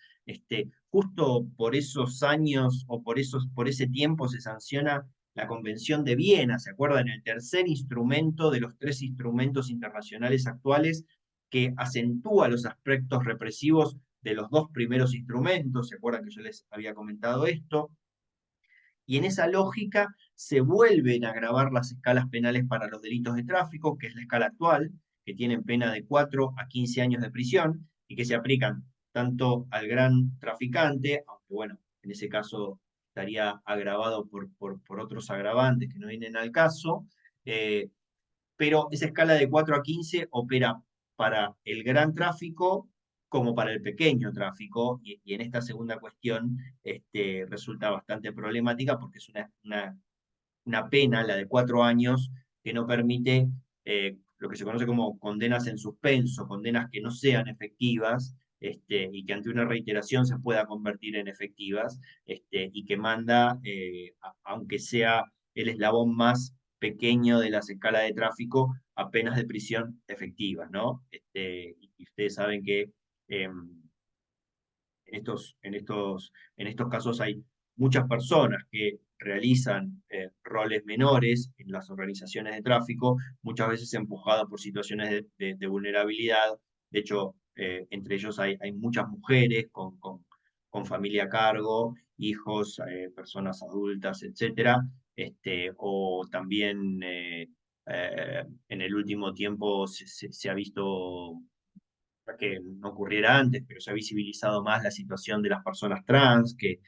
Justo por esos años o por ese tiempo se sanciona la Convención de Viena, ¿se acuerdan? El tercer instrumento de los tres instrumentos internacionales actuales que acentúa los aspectos represivos de los dos primeros instrumentos, ¿se acuerdan que yo les había comentado esto? Y en esa lógica se vuelven a grabar las escalas penales para los delitos de tráfico, que es la escala actual, que tienen pena de 4 a 15 años de prisión y que se aplican tanto al gran traficante, aunque bueno, en ese caso estaría agravado por otros agravantes que no vienen al caso, eh, pero esa escala de 4 a 15 opera para el gran tráfico como para el pequeño tráfico, y en esta segunda cuestión resulta bastante problemática porque es una pena, la de 4 años, que no permite lo que se conoce como condenas en suspenso, condenas que no sean efectivas, y que ante una reiteración se pueda convertir en efectivas, y que manda, aunque sea el eslabón más pequeño de las escalas de tráfico, a penas de prisión efectivas, ¿no? Y ustedes saben que en estos casos hay muchas personas que realizan roles menores en las organizaciones de tráfico, muchas veces empujadas por situaciones de vulnerabilidad. De hecho, entre ellos hay muchas mujeres con familia a cargo, hijos, personas adultas, etcétera. O también en el último tiempo se ha visto que no ocurriera antes, pero se ha visibilizado más la situación de las personas trans que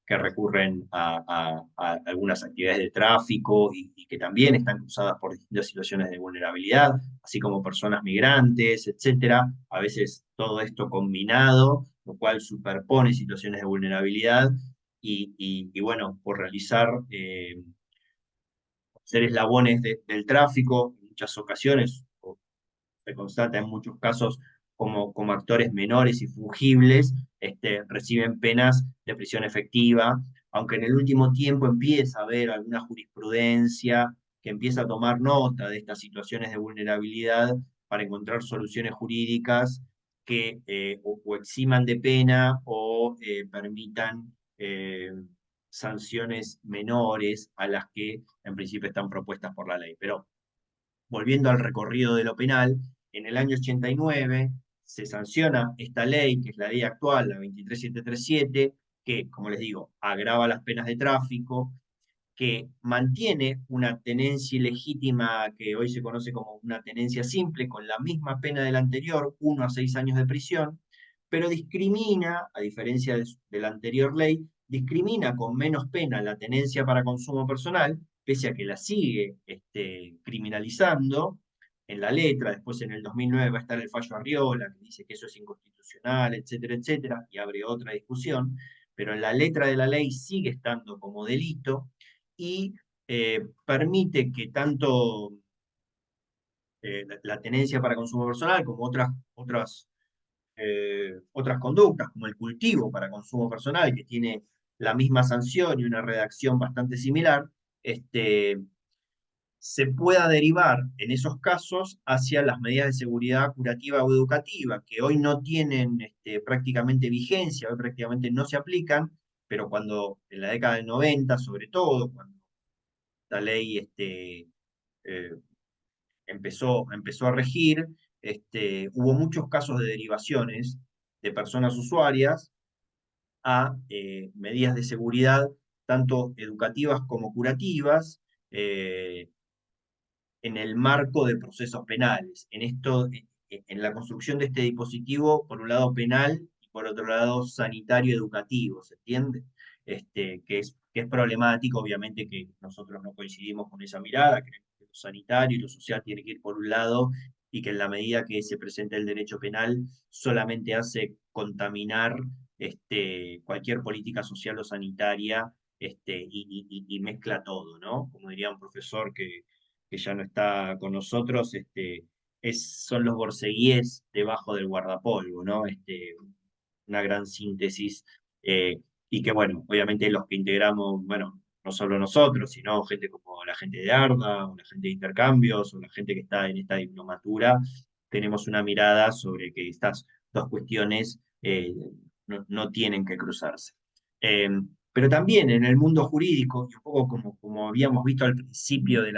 recurren a algunas actividades de tráfico y que también están cruzadas por distintas situaciones de vulnerabilidad, así como personas migrantes, etcétera. A veces todo esto combinado, lo cual superpone situaciones de vulnerabilidad y bueno, por realizar ser eslabones del tráfico, en muchas ocasiones, se constata en muchos casos como actores menores y fungibles, reciben penas de prisión efectiva, aunque en el último tiempo empieza a haber alguna jurisprudencia que empieza a tomar nota de estas situaciones de vulnerabilidad para encontrar soluciones jurídicas que o eximan de pena o permitan sanciones menores a las que en principio están propuestas por la ley. Pero volviendo al recorrido de lo penal, en el año 89 se sanciona esta ley, que es la ley actual, la 23737, que, como les digo, agrava las penas de tráfico, que mantiene una tenencia ilegítima que hoy se conoce como una tenencia simple, con la misma pena del anterior, 1 a 6 años de prisión, pero discrimina, a diferencia de la anterior ley, discrimina con menos pena la tenencia para consumo personal, pese a que la sigue criminalizando en la letra. Después en el 2009 va a estar el fallo Arriola, que dice que eso es inconstitucional, etcétera, etcétera, y abre otra discusión, pero en la letra de la ley sigue estando como delito y permite que tanto la tenencia para consumo personal como otras conductas, como el cultivo para consumo personal, que tiene la misma sanción y una redacción bastante similar, se pueda derivar en esos casos hacia las medidas de seguridad curativa o educativa, que hoy no tienen prácticamente vigencia, hoy prácticamente no se aplican, pero cuando en la década del 90, sobre todo, cuando esta ley eh, empezó a regir, hubo muchos casos de derivaciones de personas usuarias a medidas de seguridad, tanto educativas como curativas, en el marco de procesos penales. En la construcción de este dispositivo, por un lado penal y por otro lado sanitario educativo, ¿se entiende? Que es problemático, obviamente que nosotros no coincidimos con esa mirada, creemos que lo sanitario y lo social tiene que ir por un lado y que en la medida que se presenta el derecho penal solamente hace contaminar cualquier política social o sanitaria, y mezcla todo, ¿no? Como diría un profesor que ya no está con nosotros, son los borceguíes debajo del guardapolvo, ¿no? Una gran síntesis, y que, bueno, obviamente los que integramos, bueno, no solo nosotros, sino gente como la gente de ARDA, o la gente de intercambios, o la gente que está en esta diplomatura, tenemos una mirada sobre que estas dos cuestiones no tienen que cruzarse. Pero también en el mundo jurídico, y un poco como habíamos visto al principio de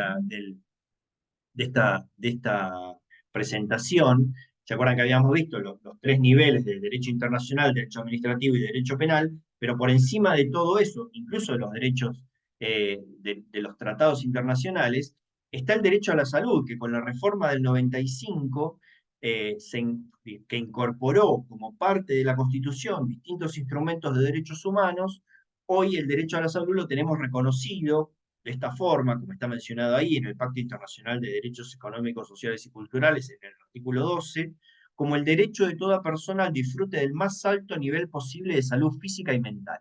esta presentación, ¿se acuerdan que habíamos visto los tres niveles de derecho internacional, derecho administrativo y derecho penal? Pero por encima de todo eso, incluso de los derechos de los tratados internacionales, está el derecho a la salud, que con la reforma del 95 que incorporó como parte de la Constitución distintos instrumentos de derechos humanos, hoy el derecho a la salud lo tenemos reconocido de esta forma, como está mencionado ahí en el Pacto Internacional de Derechos Económicos, Sociales y Culturales, en el artículo 12, como el derecho de toda persona al disfrute del más alto nivel posible de salud física y mental.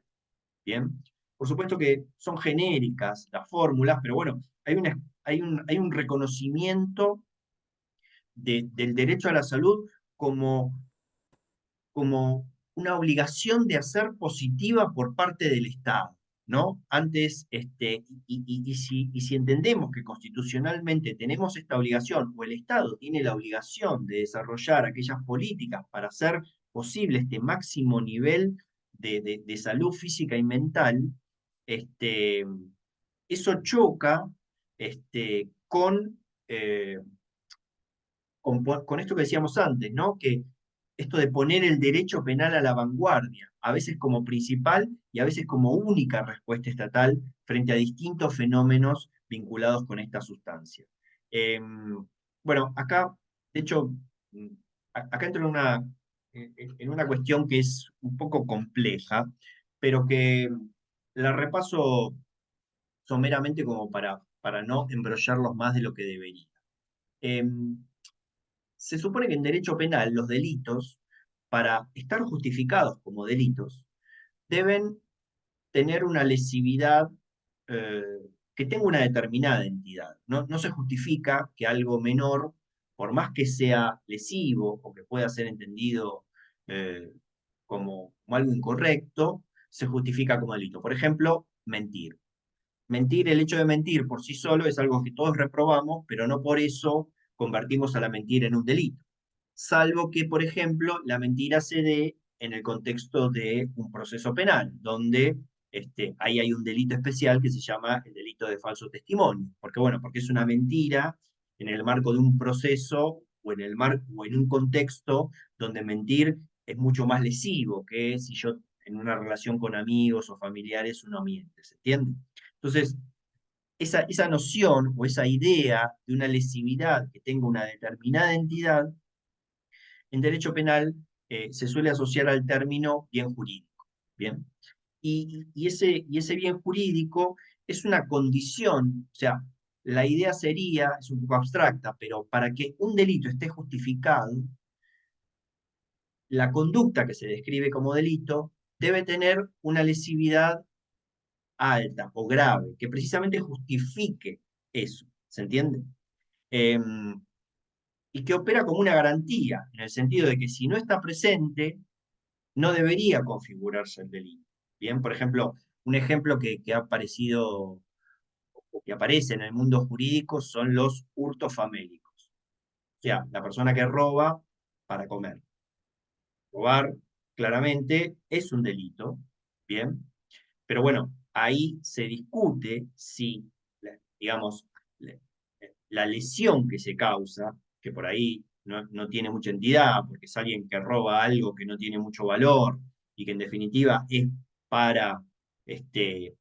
¿Bien? Por supuesto que son genéricas las fórmulas, pero bueno, hay un reconocimiento del derecho a la salud como una obligación de hacer positiva por parte del Estado, ¿no? Antes, y si entendemos que constitucionalmente tenemos esta obligación, o el Estado tiene la obligación de desarrollar aquellas políticas para hacer posible este máximo nivel de salud física y mental, este, eso choca eh, con esto que decíamos antes, ¿no? Que esto de poner el derecho penal a la vanguardia, a veces como principal y a veces como única respuesta estatal frente a distintos fenómenos vinculados con esta sustancia. Eh, bueno, acá, de hecho, mm, acá entro en una cuestión que es un poco compleja, pero que la repaso someramente como para no embrollarlos más de lo que debería. Em, Se supone que en derecho penal los delitos, para estar justificados como delitos, deben tener una lesividad eh, que tenga una determinada entidad. No se justifica que algo menor, por más que sea lesivo o que pueda ser entendido eh, como algo incorrecto, se justifica como delito. Por ejemplo, mentir. Mentir, el hecho de mentir por sí solo es algo que todos reprobamos, pero no por eso convertimos a la mentira en un delito. Salvo que, por ejemplo, la mentira se dé en el contexto de un proceso penal, donde ahí hay un delito especial que se llama el delito de falso testimonio. Porque, bueno, porque es una mentira en el marco de un proceso o en un contexto donde mentir es mucho más lesivo que si yo en una relación con amigos o familiares uno miente, ¿se entiende? Entonces, esa noción o esa idea de una lesividad que tenga una determinada entidad, en derecho penal se suele asociar al término bien jurídico. ¿Bien? Y ese bien jurídico es una condición, o sea, la idea sería, es un poco abstracta, pero para que un delito esté justificado, la conducta que se describe como delito debe tener una lesividad alta o grave, que precisamente justifique eso, ¿se entiende? Y que opera como una garantía, en el sentido de que si no está presente, no debería configurarse el delito. Bien, por ejemplo, un ejemplo que ha aparecido o que aparece en el mundo jurídico son los hurtos famélicos. O sea, la persona que roba para comer. Robar claramente es un delito, bien, pero bueno, ahí se discute si, digamos, la la lesión que se causa, que por ahí no tiene mucha entidad, porque es alguien que roba algo que no tiene mucho valor y que en definitiva es para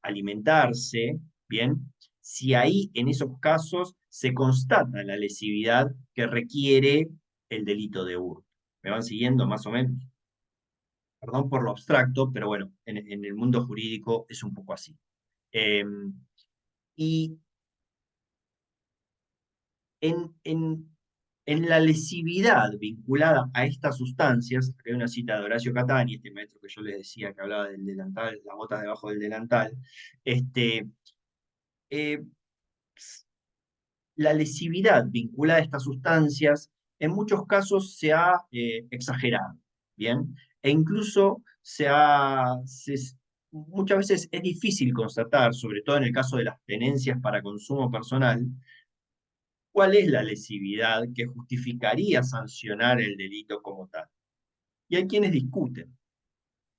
alimentarse, ¿bien? Si ahí en esos casos se constata la lesividad que requiere el delito de hurto. ¿Me van siguiendo más o menos? Perdón por lo abstracto, pero bueno, en el mundo jurídico es un poco así. Eh, y en la lesividad vinculada a estas sustancias, acá hay una cita de Horacio Catani, este maestro que yo les decía que hablaba del delantal, las botas debajo del delantal, eh, la lesividad vinculada a estas sustancias en muchos casos se ha exagerado, ¿bien? E incluso muchas veces es difícil constatar, sobre todo en el caso de las tenencias para consumo personal, cuál es la lesividad que justificaría sancionar el delito como tal. Y hay quienes discuten,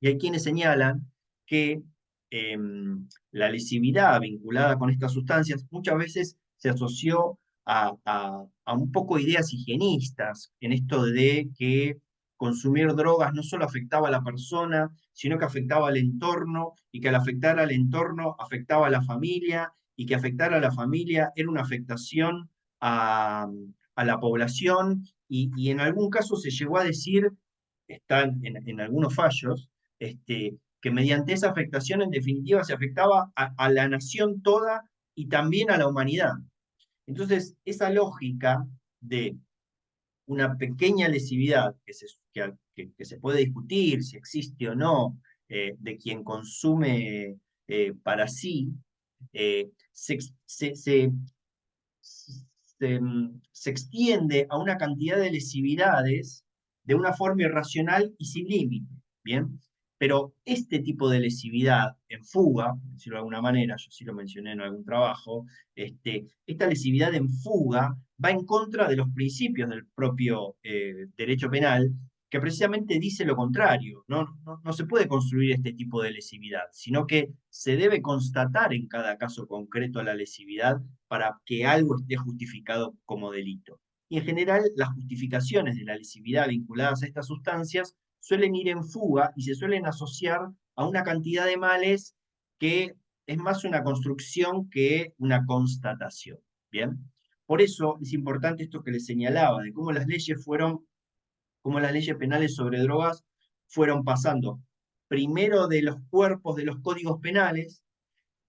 y hay quienes señalan que la lesividad vinculada con estas sustancias muchas veces se asoció a un poco ideas higienistas, en esto de que consumir drogas no solo afectaba a la persona, sino que afectaba al entorno, y que al afectar al entorno afectaba a la familia, y que afectar a la familia era una afectación a la población, y en algún caso se llegó a decir, están en algunos fallos, que mediante esa afectación en definitiva se afectaba a la nación toda y también a la humanidad. Entonces, esa lógica de una pequeña lesividad que se puede discutir si existe o no, de quien consume para sí, se, se, se, se extiende a una cantidad de lesividades de una forma irracional y sin límite, ¿bien? Pero este tipo de lesividad en fuga, por decirlo de alguna manera, yo sí lo mencioné en algún trabajo, esta lesividad en fuga va en contra de los principios del propio derecho penal, que precisamente dice lo contrario. No se puede construir este tipo de lesividad, sino que se debe constatar en cada caso concreto la lesividad para que algo esté justificado como delito. Y en general, las justificaciones de la lesividad vinculadas a estas sustancias suelen ir en fuga y se suelen asociar a una cantidad de males que es más una construcción que una constatación. ¿Bien? Por eso es importante esto que les señalaba, de cómo las leyes penales sobre drogas fueron pasando primero de los cuerpos de los códigos penales,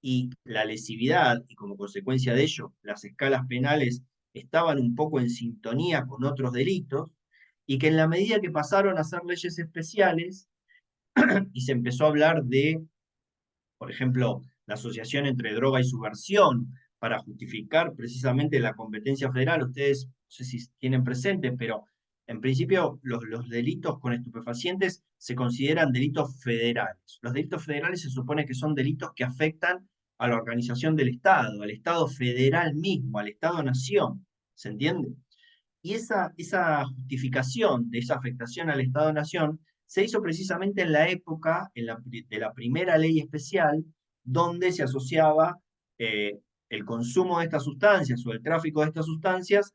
y la lesividad, y como consecuencia de ello, las escalas penales estaban un poco en sintonía con otros delitos, y que en la medida que pasaron a ser leyes especiales y se empezó a hablar de, por ejemplo, la asociación entre droga y subversión para justificar precisamente la competencia federal, ustedes no sé si tienen presente, pero en principio los delitos con estupefacientes se consideran delitos federales. Los delitos federales se supone que son delitos que afectan a la organización del Estado, al Estado federal mismo, al Estado-nación. ¿Se entiende? Y esa justificación de esa afectación al Estado-Nación se hizo precisamente en la época de la primera ley especial, donde se asociaba eh, el consumo de estas sustancias o el tráfico de estas sustancias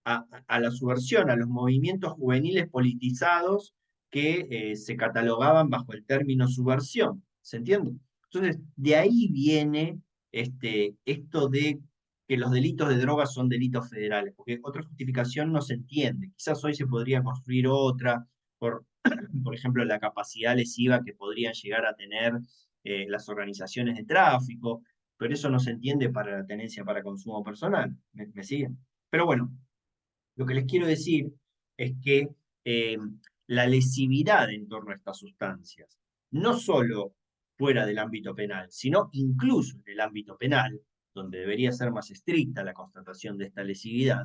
a la subversión, a los movimientos juveniles politizados que se catalogaban bajo el término subversión. ¿Se entiende? Entonces, de ahí viene esto de que los delitos de drogas son delitos federales, porque otra justificación no se entiende. Quizás hoy se podría construir otra, por, por ejemplo, la capacidad lesiva que podrían llegar a tener las organizaciones de tráfico, pero eso no se entiende para la tenencia para consumo personal. ¿Me siguen? Pero bueno, lo que les quiero decir es que eh, la lesividad en torno a estas sustancias, no solo fuera del ámbito penal, sino incluso en el ámbito penal, donde debería ser más estricta la constatación de esta lesividad,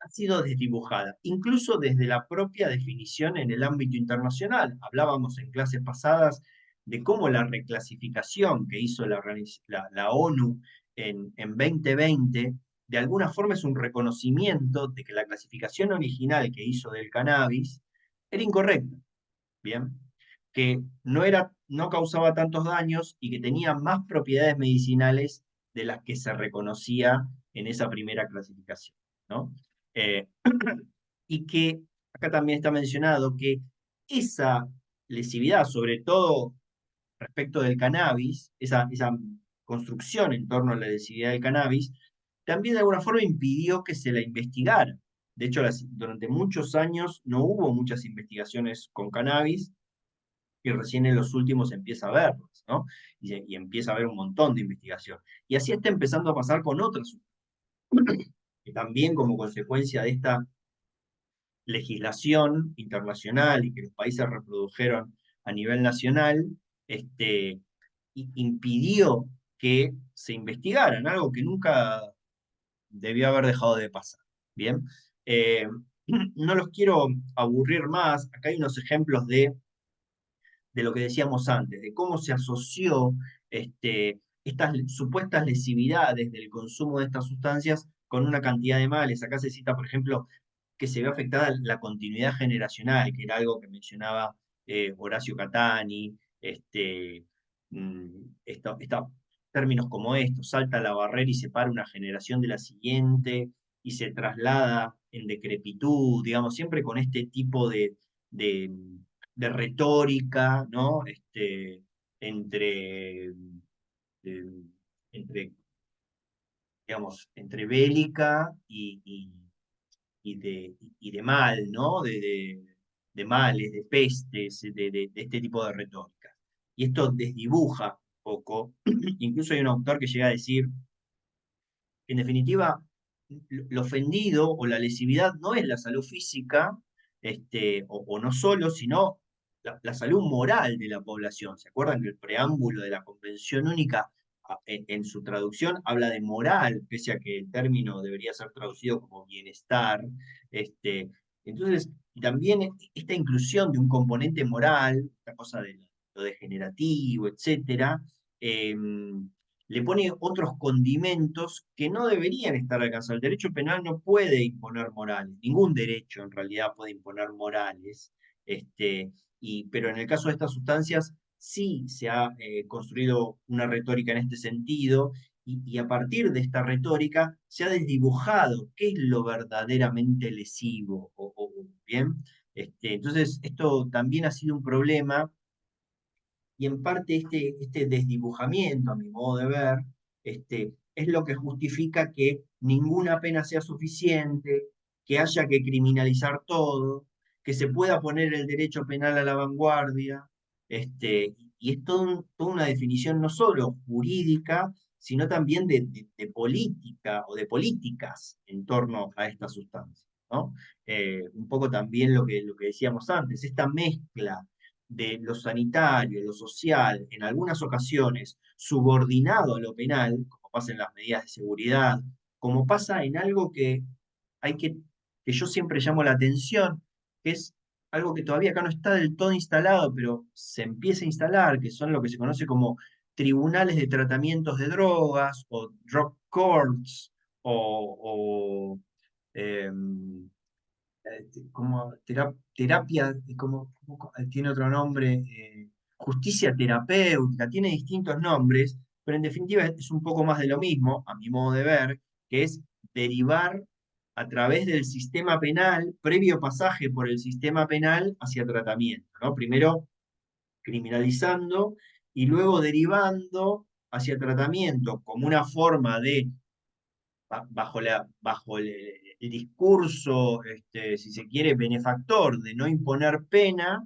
ha sido desdibujada, incluso desde la propia definición en el ámbito internacional. Hablábamos en clases pasadas de cómo la reclasificación que hizo la ONU en 2020, de alguna forma es un reconocimiento de que la clasificación original que hizo del cannabis era incorrecta, ¿bien? Que no causaba tantos daños y que tenía más propiedades medicinales de las que se reconocía en esa primera clasificación, ¿no? Eh, y que acá también está mencionado que esa lesividad, sobre todo respecto del cannabis, esa construcción en torno a la lesividad del cannabis, también de alguna forma impidió que se la investigara. De hecho, durante muchos años no hubo muchas investigaciones con cannabis, y recién en los últimos empieza a verlos, ¿no? Y empieza a haber un montón de investigación. Y así está empezando a pasar con otras, que también como consecuencia de esta legislación internacional y que los países reprodujeron a nivel nacional, impidió que se investigaran, algo que nunca debió haber dejado de pasar. Bien, Eh, no los quiero aburrir más, acá hay unos ejemplos de lo que decíamos antes, de cómo se asoció estas supuestas lesividades del consumo de estas sustancias con una cantidad de males. Acá se cita, por ejemplo, que se ve afectada la continuidad generacional, que era algo que mencionaba Horacio Catani, términos como estos: salta la barrera y separa una generación de la siguiente y se traslada en decrepitud, digamos, siempre con este tipo de, de retórica, ¿no? Entre, eh, entre, digamos, entre bélica y de mal, ¿no? De males, de pestes, de este tipo de retórica. Y esto desdibuja un poco. Incluso hay un autor que llega a decir que, en definitiva, lo ofendido o la lesividad no es la salud física, o no solo, sino la salud moral de la población. ¿Se acuerdan que el preámbulo de la Convención Única, en su traducción, habla de moral, pese a que el término debería ser traducido como bienestar? Este, entonces, y también esta inclusión de un componente moral, esta cosa de lo degenerativo, etcétera, le pone otros condimentos que no deberían estar alcanzados. El derecho penal no puede imponer morales, ningún derecho en realidad puede imponer morales, pero en el caso de estas sustancias sí se ha construido una retórica en este sentido, y a partir de esta retórica se ha desdibujado qué es lo verdaderamente lesivo, ¿bien? Entonces, esto también ha sido un problema, y en parte este desdibujamiento, a mi modo de ver, es lo que justifica que ninguna pena sea suficiente, que haya que criminalizar todo, que se pueda poner el derecho penal a la vanguardia, y es toda una definición no solo jurídica, sino también de política o de políticas en torno a esta sustancia, ¿no? Un poco también lo que decíamos antes, esta mezcla de lo sanitario, lo social, en algunas ocasiones subordinado a lo penal, como pasa en las medidas de seguridad, como pasa en algo hay que yo siempre llamo la atención, que es algo que todavía acá no está del todo instalado, pero se empieza a instalar, que son lo que se conoce como tribunales de tratamientos de drogas, o drug courts, o como terapia, tiene otro nombre, justicia terapéutica, tiene distintos nombres, pero en definitiva es un poco más de lo mismo, a mi modo de ver, que es derivar a través del sistema penal, previo pasaje por el sistema penal hacia tratamiento, ¿no? Primero criminalizando y luego derivando hacia tratamiento como una forma de, bajo el discurso, si se quiere, benefactor de no imponer pena,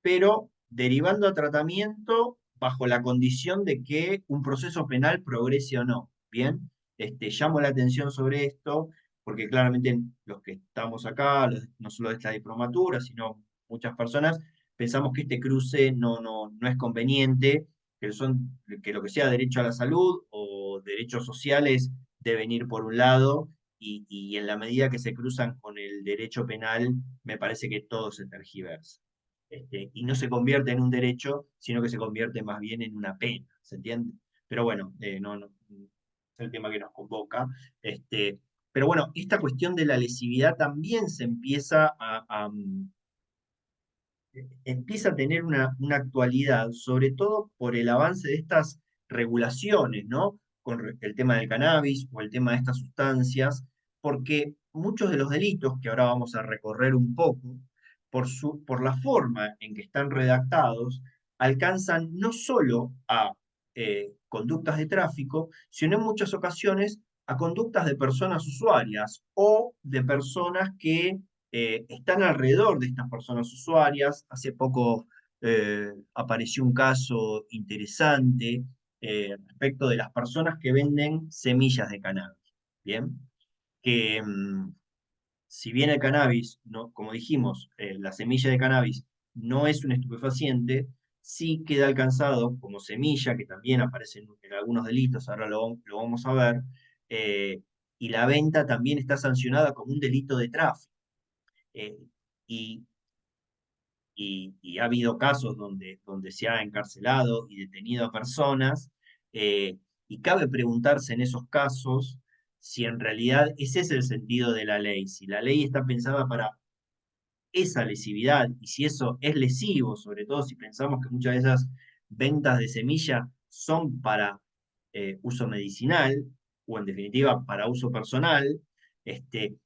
pero derivando a tratamiento bajo la condición de que un proceso penal progrese o no. Bien, llamo la atención sobre esto porque claramente los que estamos acá, no solo de esta diplomatura, sino muchas personas, pensamos que este cruce no es conveniente, que lo que sea derecho a la salud o derechos sociales deben ir por un lado, y en la medida que se cruzan con el derecho penal, me parece que todo se tergiversa. Y no se convierte en un derecho, sino que se convierte más bien en una pena, ¿se entiende? Pero bueno, no, es el tema que nos convoca. Pero bueno, esta cuestión de la lesividad también se empieza a tener una actualidad, sobre todo por el avance de estas regulaciones, ¿no? El tema del cannabis o el tema de estas sustancias, porque muchos de los delitos, que ahora vamos a recorrer un poco, por la forma en que están redactados, alcanzan no solo a conductas de tráfico, sino en muchas ocasiones a conductas de personas usuarias o de personas que están alrededor de estas personas usuarias. Hace poco apareció un caso interesante respecto de las personas que venden semillas de cannabis. Bien, que si bien el cannabis, no, como dijimos, la semilla de cannabis no es un estupefaciente, sí queda alcanzado como semilla, que también aparece en algunos delitos, ahora lo vamos a ver, eh, y la venta también está sancionada como un delito de tráfico. Eh, y, y ha habido casos donde se ha encarcelado y detenido a personas, y cabe preguntarse en esos casos si en realidad ese es el sentido de la ley, si la ley está pensada para esa lesividad y si eso es lesivo, sobre todo si pensamos que muchas de esas ventas de semilla son para uso medicinal o en definitiva para uso personal, este,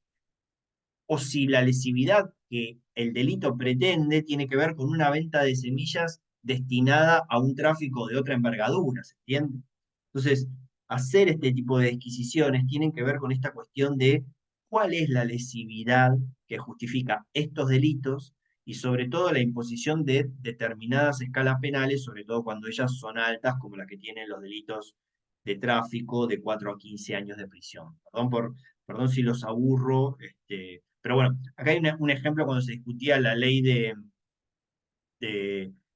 o si la lesividad que el delito pretende tiene que ver con una venta de semillas destinada a un tráfico de otra envergadura, ¿se entiende? Entonces, hacer este tipo de disquisiciones tienen que ver con esta cuestión de cuál es la lesividad que justifica estos delitos y sobre todo la imposición de determinadas escalas penales, sobre todo cuando ellas son altas, como las que tienen los delitos de tráfico de 4 a 15 años de prisión. Perdón si los aburro, pero bueno, acá hay un ejemplo cuando se discutía la ley de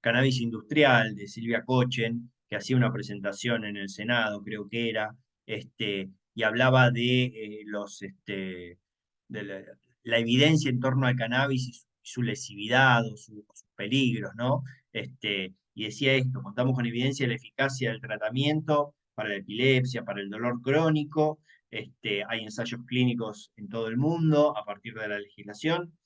cannabis industrial de Silvia Cochen, que hacía una presentación en el Senado, creo que era, y hablaba de, de la evidencia en torno al cannabis y su lesividad o sus peligros, ¿no? Y decía esto, contamos con evidencia de la eficacia del tratamiento para la epilepsia, para el dolor crónico, hay ensayos clínicos en todo el mundo a partir de la legislación,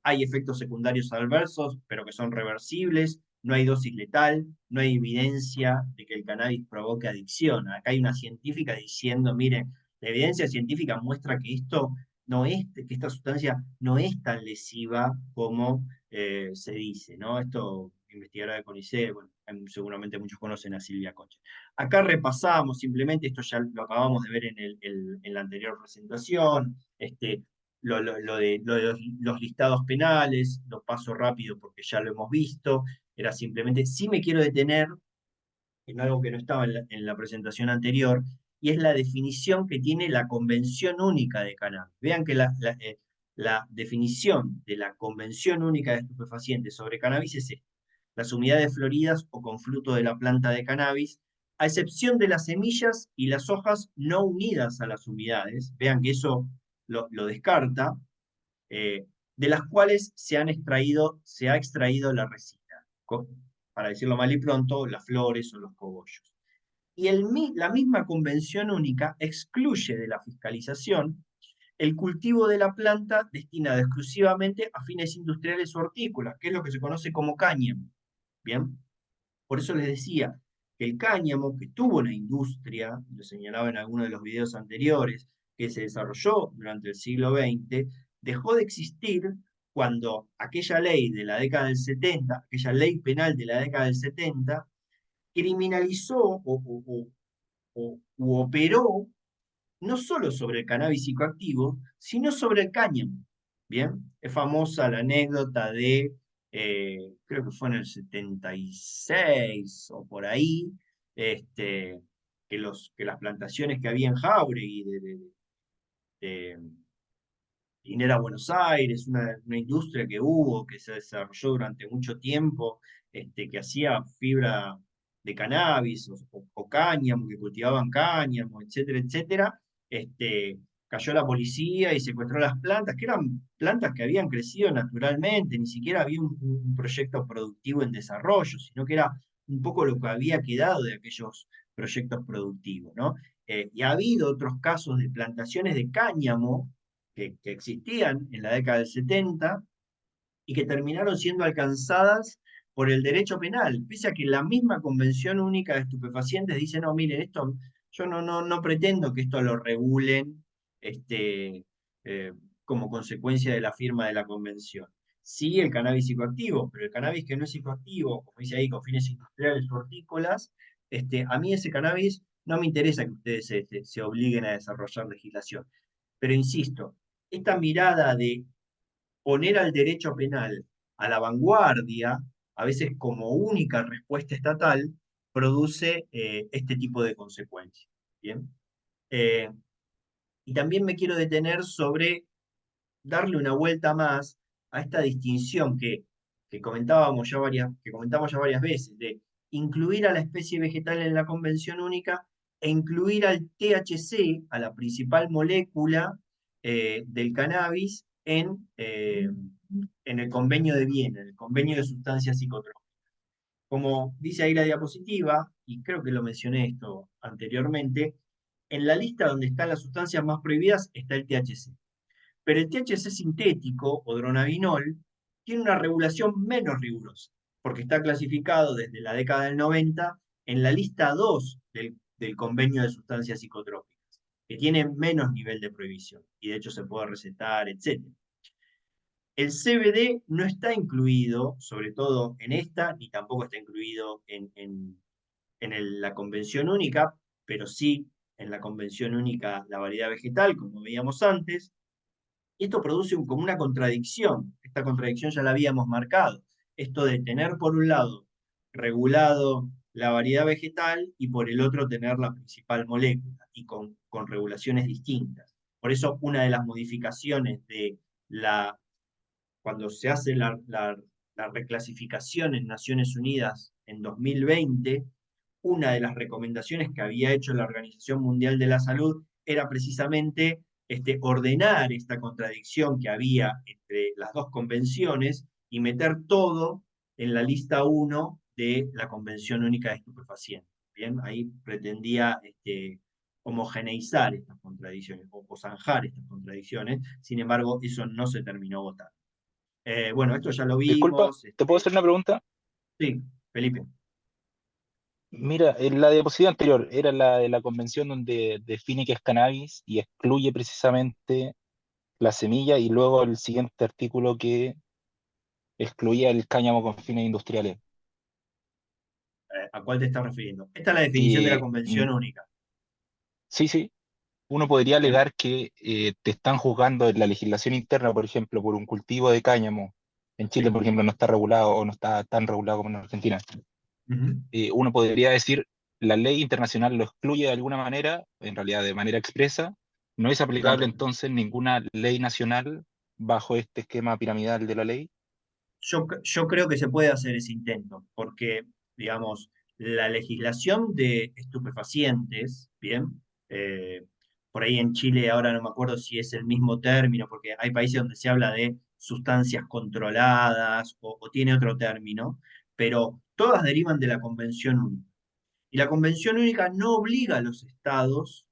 hay efectos secundarios adversos, pero que son reversibles, no hay dosis letal, no hay evidencia de que el cannabis provoque adicción. Acá hay una científica diciendo, mire, la evidencia científica muestra que esto no es, que esta sustancia no es tan lesiva como se dice, ¿no? Esto, investigadora de CONICET, bueno, seguramente muchos conocen a Silvia Coche. Acá repasamos simplemente, esto ya lo acabamos de ver en la anterior presentación, lo de los listados penales, lo paso rápido porque ya lo hemos visto, era simplemente, sí me quiero detener en algo que no estaba en la presentación anterior, y es la definición que tiene la Convención Única de Cannabis. Vean que la definición de la Convención Única de Estupefacientes sobre cannabis es esta: las unidades floridas o con fruto de la planta de cannabis, a excepción de las semillas y las hojas no unidas a las unidades, vean que eso lo descarta, de las cuales se ha extraído la resina, para decirlo mal y pronto, las flores o los cogollos. Y la misma Convención Única excluye de la fiscalización el cultivo de la planta destinado exclusivamente a fines industriales o hortícolas, que es lo que se conoce como cáñamo. Bien, por eso les decía que el cáñamo, que tuvo una industria, lo señalaba en alguno de los videos anteriores, que se desarrolló durante el siglo XX, dejó de existir cuando aquella ley de la década del 70, aquella ley penal de la década del 70, criminalizó u operó no solo sobre el cannabis psicoactivo, sino sobre el cáñamo. Bien, es famosa la anécdota de, creo que fue en el 76 o por ahí, que las plantaciones que había en Jáuregui de Minera Buenos Aires, una industria que hubo, que se desarrolló durante mucho tiempo, que hacía fibra de cannabis o cáñamo, que cultivaban cáñamo, etcétera, etcétera. Cayó la policía y secuestró las plantas, que eran plantas que habían crecido naturalmente, ni siquiera había un proyecto productivo en desarrollo, sino que era un poco lo que había quedado de aquellos proyectos productivos, ¿no? Y ha habido otros casos de plantaciones de cáñamo que existían en la década del 70 y que terminaron siendo alcanzadas por el derecho penal, pese a que la misma Convención Única de Estupefacientes dice, no, miren, esto, yo no pretendo que esto lo regulen eh, como consecuencia de la firma de la convención. Sí, el cannabis psicoactivo, pero el cannabis que no es psicoactivo, como dice ahí, con fines industriales o hortícolas, a mí ese cannabis no me interesa que ustedes se obliguen a desarrollar legislación. Pero insisto, esta mirada de poner al derecho penal a la vanguardia, a veces como única respuesta estatal, produce este tipo de consecuencias. ¿Bien? Eh, y también me quiero detener sobre darle una vuelta más a esta distinción que comentamos ya varias veces, de incluir a la especie vegetal en la Convención Única e incluir al THC, a la principal molécula del cannabis, en el convenio de Viena, en el convenio de sustancias psicotrópicas. Como dice ahí la diapositiva, y creo que lo mencioné esto anteriormente, en la lista donde están las sustancias más prohibidas está el THC. Pero el THC sintético o dronabinol tiene una regulación menos rigurosa, porque está clasificado desde la década del 90 en la lista 2 del Convenio de Sustancias Psicotrópicas, que tiene menos nivel de prohibición, y de hecho se puede recetar, etc. El CBD no está incluido, sobre todo en esta, ni tampoco está incluido en la Convención Única, pero sí en la Convención Única la variedad vegetal, como veíamos antes. Y esto produce como una contradicción. Esta contradicción ya la habíamos marcado. Esto de tener por un lado regulado la variedad vegetal y por el otro tener la principal molécula y con regulaciones distintas. Por eso una de las modificaciones de cuando se hace la reclasificación en Naciones Unidas en 2020, una de las recomendaciones que había hecho la Organización Mundial de la Salud era precisamente ordenar esta contradicción que había entre las dos convenciones y meter todo en la lista 1 de la Convención Única de Estupefacientes. Bien, ahí pretendía homogeneizar estas contradicciones o zanjar estas contradicciones, sin embargo, eso no se terminó votando. Bueno, esto ya lo Disculpa, vimos. ¿te puedo hacer una pregunta? Sí, Felipe. Mira, en la diapositiva anterior era la de la convención donde define qué es cannabis y excluye precisamente la semilla, y luego el siguiente artículo que excluía el cáñamo con fines industriales. ¿A cuál te estás refiriendo? Esta es la definición de la Y Convención Única. sí, sí, uno podría alegar que te están juzgando en la legislación interna, por ejemplo, por un cultivo de cáñamo. En Chile, Sí. por ejemplo, no está regulado o no está tan regulado como en Argentina. Ujú. Uno podría decir, la ley internacional lo excluye de alguna manera, en realidad de manera expresa, no es aplicable Exacto. entonces ninguna ley nacional bajo este esquema piramidal de la ley. Yo creo que se puede hacer ese intento, porque, digamos, la legislación de estupefacientes, ¿bien? Eh, por ahí en Chile ahora no me acuerdo si es el mismo término, porque hay países donde se habla de sustancias controladas o tiene otro término, pero todas derivan de la Convención Única. Y la Convención Única no obliga a los estados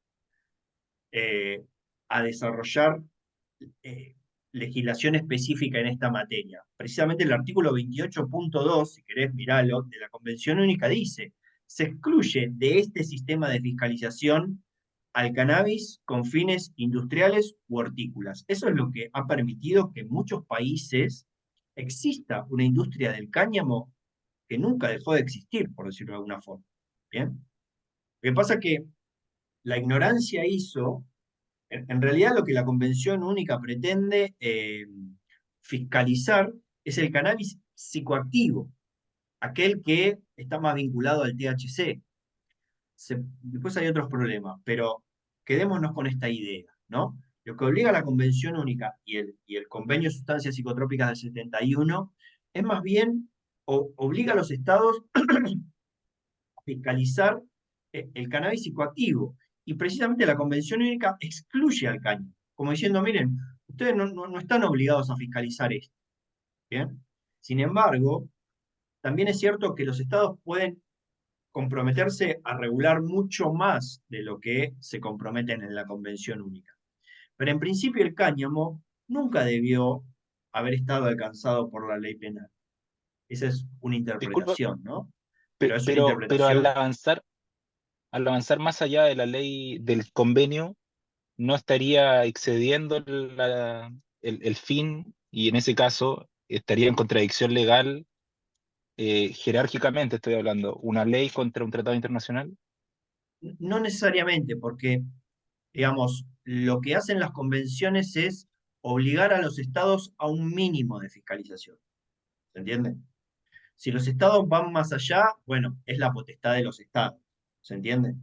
eh, a desarrollar eh, legislación específica en esta materia. Precisamente el artículo 28.2, si querés mirarlo, de la Convención Única dice, se excluye de este sistema de fiscalización al cannabis con fines industriales u hortícolas. Eso es lo que ha permitido que en muchos países exista una industria del cáñamo que nunca dejó de existir, por decirlo de alguna forma. ¿Bien? Lo que pasa es que la ignorancia hizo en realidad lo que la Convención Única pretende fiscalizar es el cannabis psicoactivo, aquel que está más vinculado al THC. Después hay otros problemas, pero quedémonos con esta idea, ¿no? Lo que obliga a la Convención Única y el Convenio de Sustancias Psicotrópicas del 71 es más bien obliga a los estados fiscalizar el cannabis psicoactivo. Y precisamente la Convención Única excluye al cáñamo, como diciendo, miren, ustedes no están obligados a fiscalizar esto. ¿Bien? Sin embargo, también es cierto que los estados pueden comprometerse a regular mucho más de lo que se comprometen en la Convención Única. Pero en principio el cáñamo nunca debió haber estado alcanzado por la ley penal. Esa es una Disculpa, interpretación, ¿no? Pero es una pero interpretación. al avanzar más allá de la ley del convenio, no estaría excediendo el fin, y en ese caso estaría en contradicción legal, jerárquicamente estoy hablando, una ley contra un tratado internacional. No necesariamente, porque, digamos, lo que hacen las convenciones es obligar a los estados a un mínimo de fiscalización. ¿Se entiende? Si los estados van más allá, bueno, es la potestad de los estados. ¿Se entiende?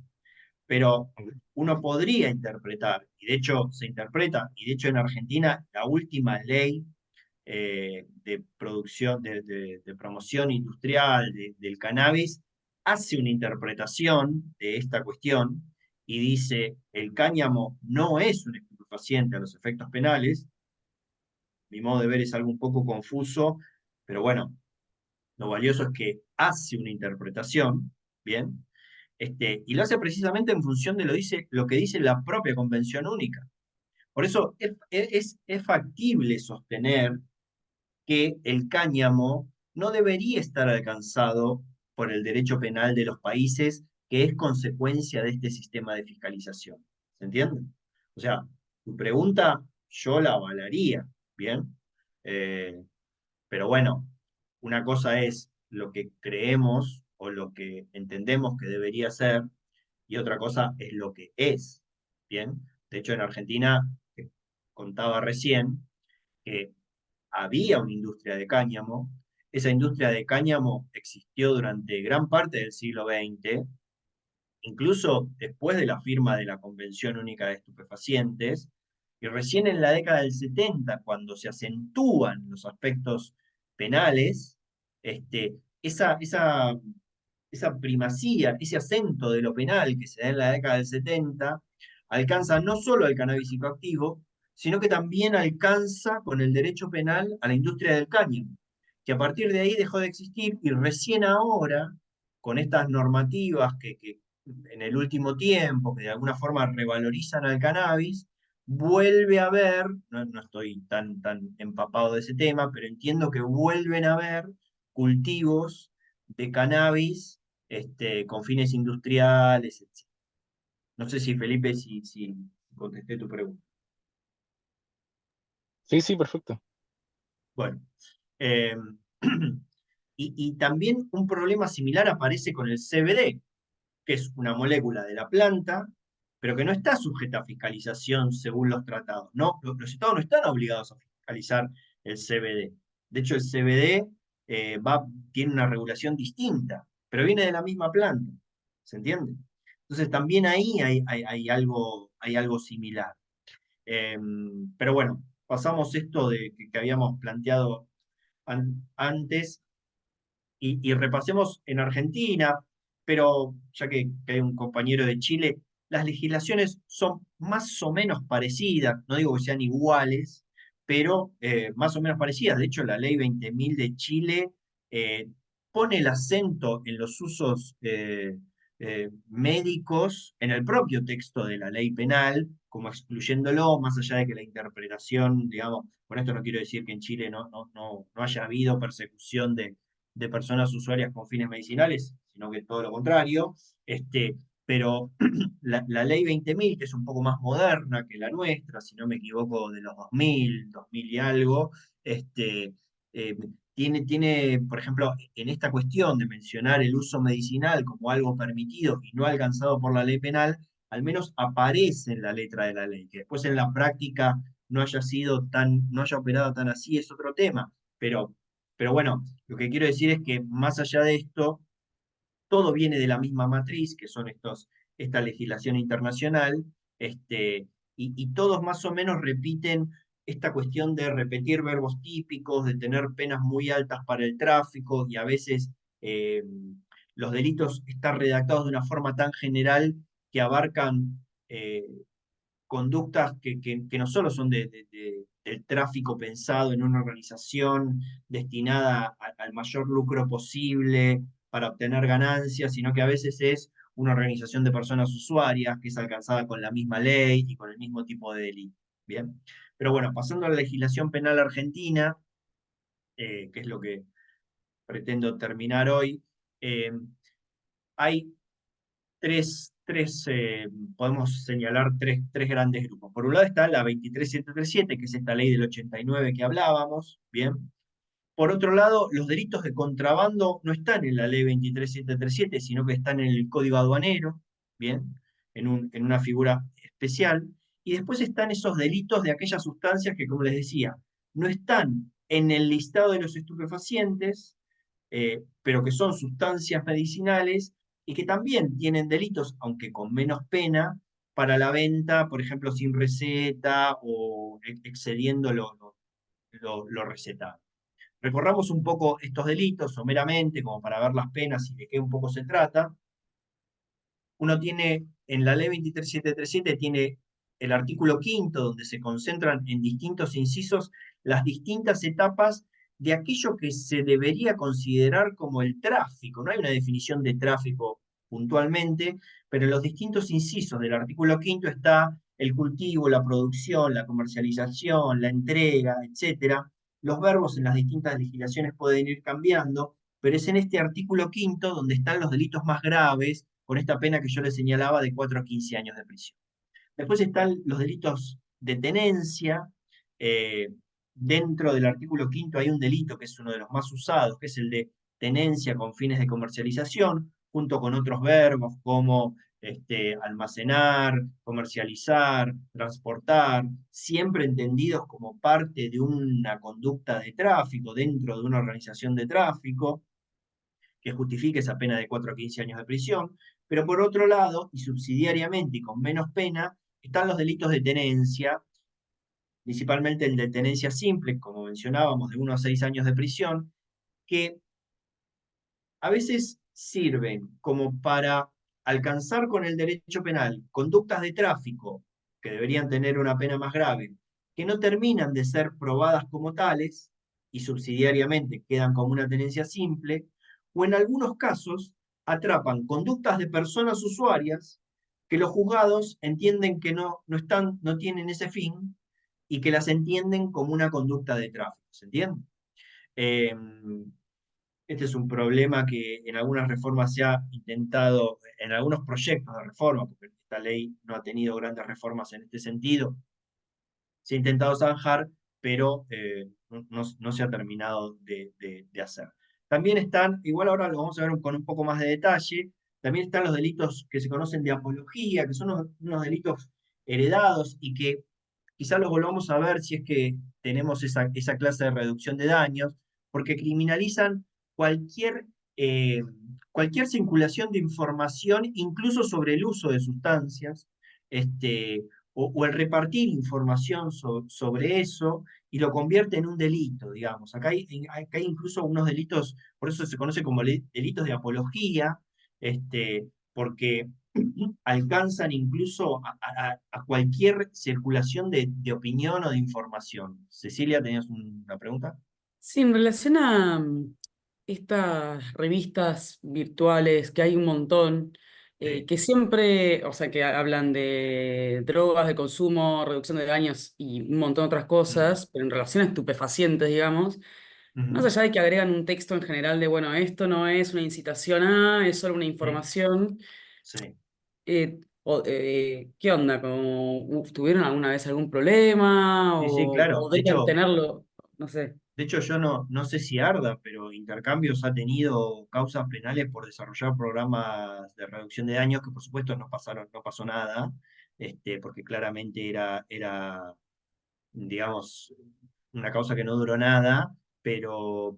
Pero uno podría interpretar, y de hecho se interpreta, y de hecho en Argentina la última ley de producción, de promoción industrial del cannabis, hace una interpretación de esta cuestión y dice, el cáñamo no es un estupefaciente a los efectos penales. Mi modo de ver es algo un poco confuso, pero bueno, lo valioso es que hace una interpretación, ¿bien? Y lo hace precisamente en función de lo que dice la propia Convención Única. Por eso es factible sostener que el cáñamo no debería estar alcanzado por el derecho penal de los países, que es consecuencia de este sistema de fiscalización. ¿Se entiende? O sea, tu pregunta yo la avalaría, ¿bien? Eh, pero bueno, una cosa es lo que creemos o lo que entendemos que debería ser, y otra cosa es lo que es, ¿bien? De hecho, en Argentina, que contaba recién, que había una industria de cáñamo. Esa industria de cáñamo existió durante gran parte del siglo XX, incluso después de la firma de la Convención Única de Estupefacientes, y recién en la década del 70, cuando se acentúan los aspectos penales, esa primacía, ese acento de lo penal que se da en la década del 70, alcanza no solo al cannabis psicoactivo, sino que también alcanza con el derecho penal a la industria del cáñamo, que a partir de ahí dejó de existir y recién ahora, con estas normativas que en el último tiempo, que de alguna forma revalorizan al cannabis, vuelve a haber, no estoy tan empapado de ese tema, pero entiendo que vuelven a haber cultivos de cannabis con fines industriales, etc. No sé si Felipe, si contesté tu pregunta. Sí, sí, perfecto. Bueno, eh, y también un problema similar aparece con el CBD, que es una molécula de la planta, pero que no está sujeta a fiscalización según los tratados. No, los estados no están obligados a fiscalizar el CBD. De hecho, el CBD tiene una regulación distinta, pero viene de la misma planta. ¿Se entiende? Entonces, también ahí hay algo similar. Pero bueno, pasamos esto de que habíamos planteado antes y repasemos en Argentina, pero ya que hay un compañero de Chile, las legislaciones son más o menos parecidas, no digo que sean iguales, pero más o menos parecidas. De hecho, la ley 20.000 de Chile eh, pone el acento en los usos médicos en el propio texto de la ley penal, como excluyéndolo, más allá de que la interpretación, digamos, con esto no quiero decir que en Chile no haya habido persecución de personas usuarias con fines medicinales, sino que todo lo contrario. Pero la ley 20.000, que es un poco más moderna que la nuestra, si no me equivoco, de los 2000 y algo, eh, tiene, por ejemplo, en esta cuestión de mencionar el uso medicinal como algo permitido y no alcanzado por la ley penal, al menos aparece en la letra de la ley. Que después en la práctica no haya operado tan así, es otro tema. Pero bueno, lo que quiero decir es que más allá de esto, todo viene de la misma matriz, que son esta legislación internacional, y todos más o menos repiten esta cuestión de repetir verbos típicos, de tener penas muy altas para el tráfico, y a veces eh, los delitos están redactados de una forma tan general que abarcan conductas que no solo son del tráfico pensado en una organización destinada al mayor lucro posible para obtener ganancias, sino que a veces es una organización de personas usuarias que es alcanzada con la misma ley y con el mismo tipo de delito. Bien, pero bueno, pasando a la legislación penal argentina, que es lo que pretendo terminar hoy, eh, hay podemos señalar tres grandes grupos. Por un lado está la 23737, que es esta ley del 89 que hablábamos, ¿bien? Por otro lado, los delitos de contrabando no están en la ley 23737, sino que están en el Código Aduanero, ¿bien? En una figura especial. Y después están esos delitos de aquellas sustancias que, como les decía, no están en el listado de los estupefacientes, pero que son sustancias medicinales y que también tienen delitos, aunque con menos pena, para la venta, por ejemplo, sin receta o excediendo lo recetado. Recorramos un poco estos delitos someramente, como para ver las penas y de qué un poco se trata. Uno tiene, en la ley 23737, tiene el artículo quinto, donde se concentran en distintos incisos las distintas etapas de aquello que se debería considerar como el tráfico. No hay una definición de tráfico puntualmente, pero en los distintos incisos del artículo quinto está el cultivo, la producción, la comercialización, la entrega, etcétera, Los verbos en las distintas legislaciones pueden ir cambiando, pero es en este artículo quinto donde están los delitos más graves, con esta pena que yo les señalaba de 4 a 15 años de prisión. Después están los delitos de tenencia. eh, Dentro del artículo quinto hay un delito que es uno de los más usados, que es el de tenencia con fines de comercialización, junto con otros verbos como almacenar, comercializar, transportar, siempre entendidos como parte de una conducta de tráfico dentro de una organización de tráfico que justifique esa pena de 4 a 15 años de prisión. Pero por otro lado, y subsidiariamente y con menos pena, están los delitos de tenencia, principalmente el de tenencia simple, como mencionábamos, de 1 a 6 años de prisión, que a veces sirven como para alcanzar con el derecho penal conductas de tráfico que deberían tener una pena más grave, que no terminan de ser probadas como tales y subsidiariamente quedan como una tenencia simple, o en algunos casos atrapan conductas de personas usuarias que los juzgados entienden que no tienen ese fin y que las entienden como una conducta de tráfico. ¿Se entiende? Eh, este es un problema que en algunas reformas se ha intentado, en algunos proyectos de reforma, porque esta ley no ha tenido grandes reformas en este sentido, se ha intentado zanjar, pero no se ha terminado de hacer. También están, igual ahora lo vamos a ver con un poco más de detalle, también están los delitos que se conocen de apología, que son unos delitos heredados y que quizás los volvamos a ver si es que tenemos esa clase de reducción de daños, porque criminalizan cualquier, eh, cualquier circulación de información, incluso sobre el uso de sustancias, o el repartir información sobre eso y lo convierte en un delito, digamos. Acá hay incluso unos delitos, por eso se conoce como delitos de apología, porque alcanzan incluso a cualquier circulación de opinión o de información. Cecilia, ¿tenías una pregunta? Sí, en relación a estas revistas virtuales, que hay un montón, Sí. que siempre, o sea, que hablan de drogas, de consumo, reducción de daños y un montón de otras Ujú, cosas, pero en relación a estupefacientes, digamos, más ujú, allá de que agregan un texto en general de, bueno, esto no es una incitación a, es solo una ujú. información, Sí. ¿qué onda? ¿Tuvieron alguna vez algún problema Sí, sí, o claro. podrían tenerlo? No sé. De hecho, yo no sé si Arda, pero Intercambios ha tenido causas penales por desarrollar programas de reducción de daños que por supuesto no pasó nada, porque claramente era digamos, una causa que no duró nada, pero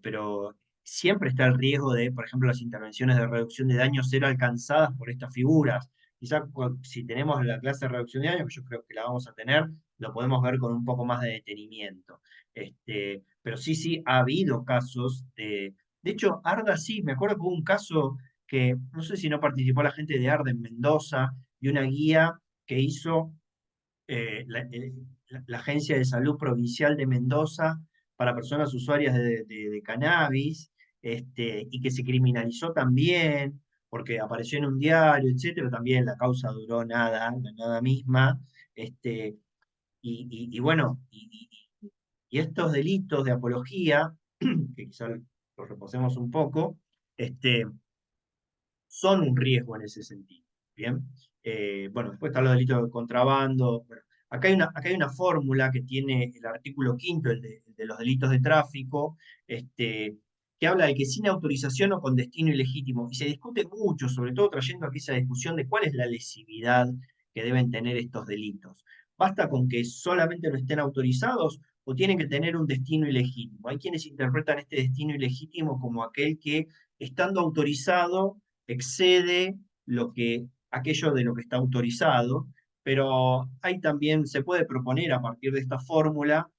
siempre está el riesgo de, por ejemplo, las intervenciones de reducción de daños ser alcanzadas por estas figuras. Quizás si tenemos la clase de reducción de daños, que yo creo que la vamos a tener, lo podemos ver con un poco más de detenimiento. Pero sí, ha habido casos de hecho, Arda sí, me acuerdo que hubo un caso que, no sé si no participó la gente de Arda en Mendoza, y una guía que hizo la Agencia de Salud Provincial de Mendoza para personas usuarias de cannabis, y que se criminalizó también, porque apareció en un diario, etcétera, también la causa duró nada, la nada misma, y bueno, y estos delitos de apología, que quizás los repasemos un poco, son un riesgo en ese sentido. Bien. Bueno, después están los delitos de contrabando. Bueno, acá hay una fórmula que tiene el artículo quinto, el de los delitos de tráfico, que habla de que sin autorización o con destino ilegítimo, y se discute mucho, sobre todo trayendo aquí esa discusión de cuál es la lesividad que deben tener estos delitos. ¿Basta con que solamente no estén autorizados o tienen que tener un destino ilegítimo? Hay quienes interpretan este destino ilegítimo como aquel que, estando autorizado, excede aquello de lo que está autorizado, pero se puede proponer a partir de esta fórmula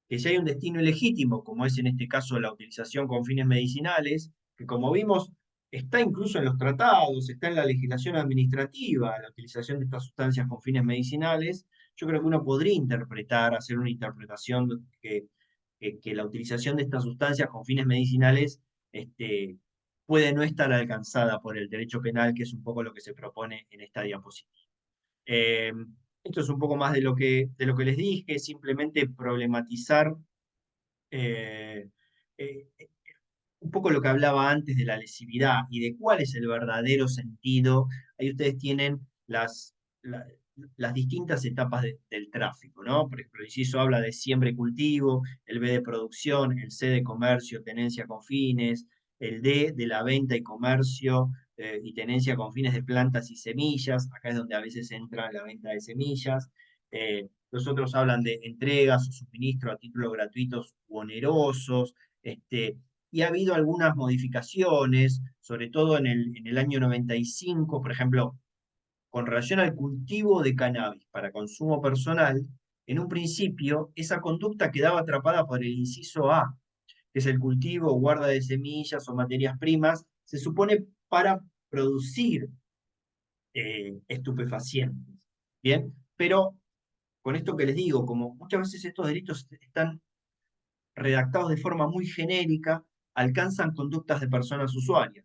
que si hay un destino ilegítimo, como es en este caso la utilización con fines medicinales, que como vimos está incluso en los tratados, está en la legislación administrativa, la utilización de estas sustancias con fines medicinales, yo creo que uno podría hacer una interpretación que la utilización de estas sustancias con fines medicinales este, puede no estar alcanzada por el derecho penal, que es un poco lo que se propone en esta diapositiva. Eh, Esto es un poco más de lo que les dije, simplemente problematizar Eh, eh, un poco lo que hablaba antes de la lesividad y de cuál es el verdadero sentido. Ahí ustedes tienen las distintas etapas del tráfico, ¿no? Por ejemplo, el inciso habla de siembra y cultivo, el B de producción, el C de comercio, tenencia con fines, el D de la venta y comercio y tenencia con fines de plantas y semillas. Acá es donde a veces entra la venta de semillas. Los otros hablan de entregas o suministro a títulos gratuitos u onerosos. Y ha habido algunas modificaciones, sobre todo en el año 95, por ejemplo, con relación al cultivo de cannabis para consumo personal. En un principio, esa conducta quedaba atrapada por el inciso A, que es el cultivo o guarda de semillas o materias primas, se supone para producir estupefacientes. Bien, pero con esto que les digo, como muchas veces estos delitos están redactados de forma muy genérica, alcanzan conductas de personas usuarias.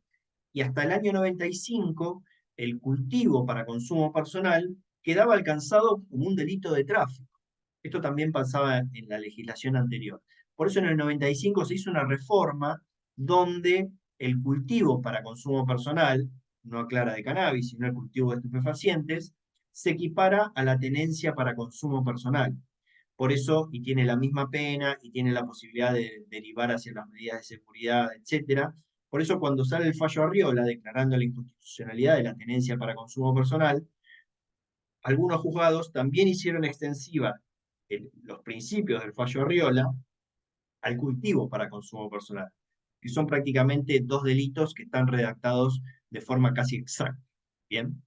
Y hasta el año 95, el cultivo para consumo personal quedaba alcanzado como un delito de tráfico. Esto también pasaba en la legislación anterior. Por eso en el 95 se hizo una reforma donde el cultivo para consumo personal, no aclara de cannabis, sino el cultivo de estupefacientes, se equipara a la tenencia para consumo personal. Por eso, y tiene la misma pena, y tiene la posibilidad de derivar hacia las medidas de seguridad, etcétera. Por eso, cuando sale el fallo Arriola declarando la inconstitucionalidad de la tenencia para consumo personal, algunos juzgados también hicieron extensiva los principios del fallo Arriola al cultivo para consumo personal, que son prácticamente dos delitos que están redactados de forma casi exacta. Bien,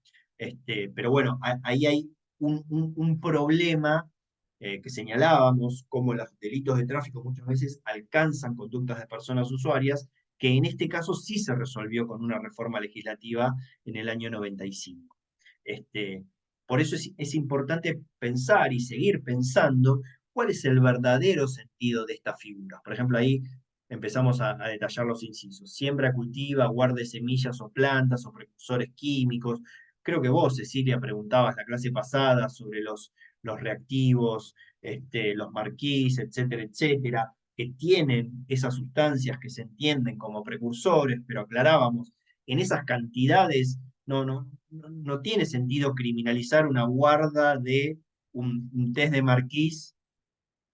pero bueno, ahí hay un problema que señalábamos, como los delitos de tráfico muchas veces alcanzan conductas de personas usuarias, que en este caso sí se resolvió con una reforma legislativa en el año 95. Este, por eso es importante pensar y seguir pensando cuál es el verdadero sentido de esta figura. Por ejemplo, ahí empezamos a detallar los incisos. Siembra, cultiva, guarde semillas o plantas o precursores químicos. Creo que vos, Cecilia, preguntabas la clase pasada sobre los reactivos, los marquís, etcétera, etcétera, que tienen esas sustancias que se entienden como precursores, pero aclarábamos, en esas cantidades no tiene sentido criminalizar una guarda de un test de marquís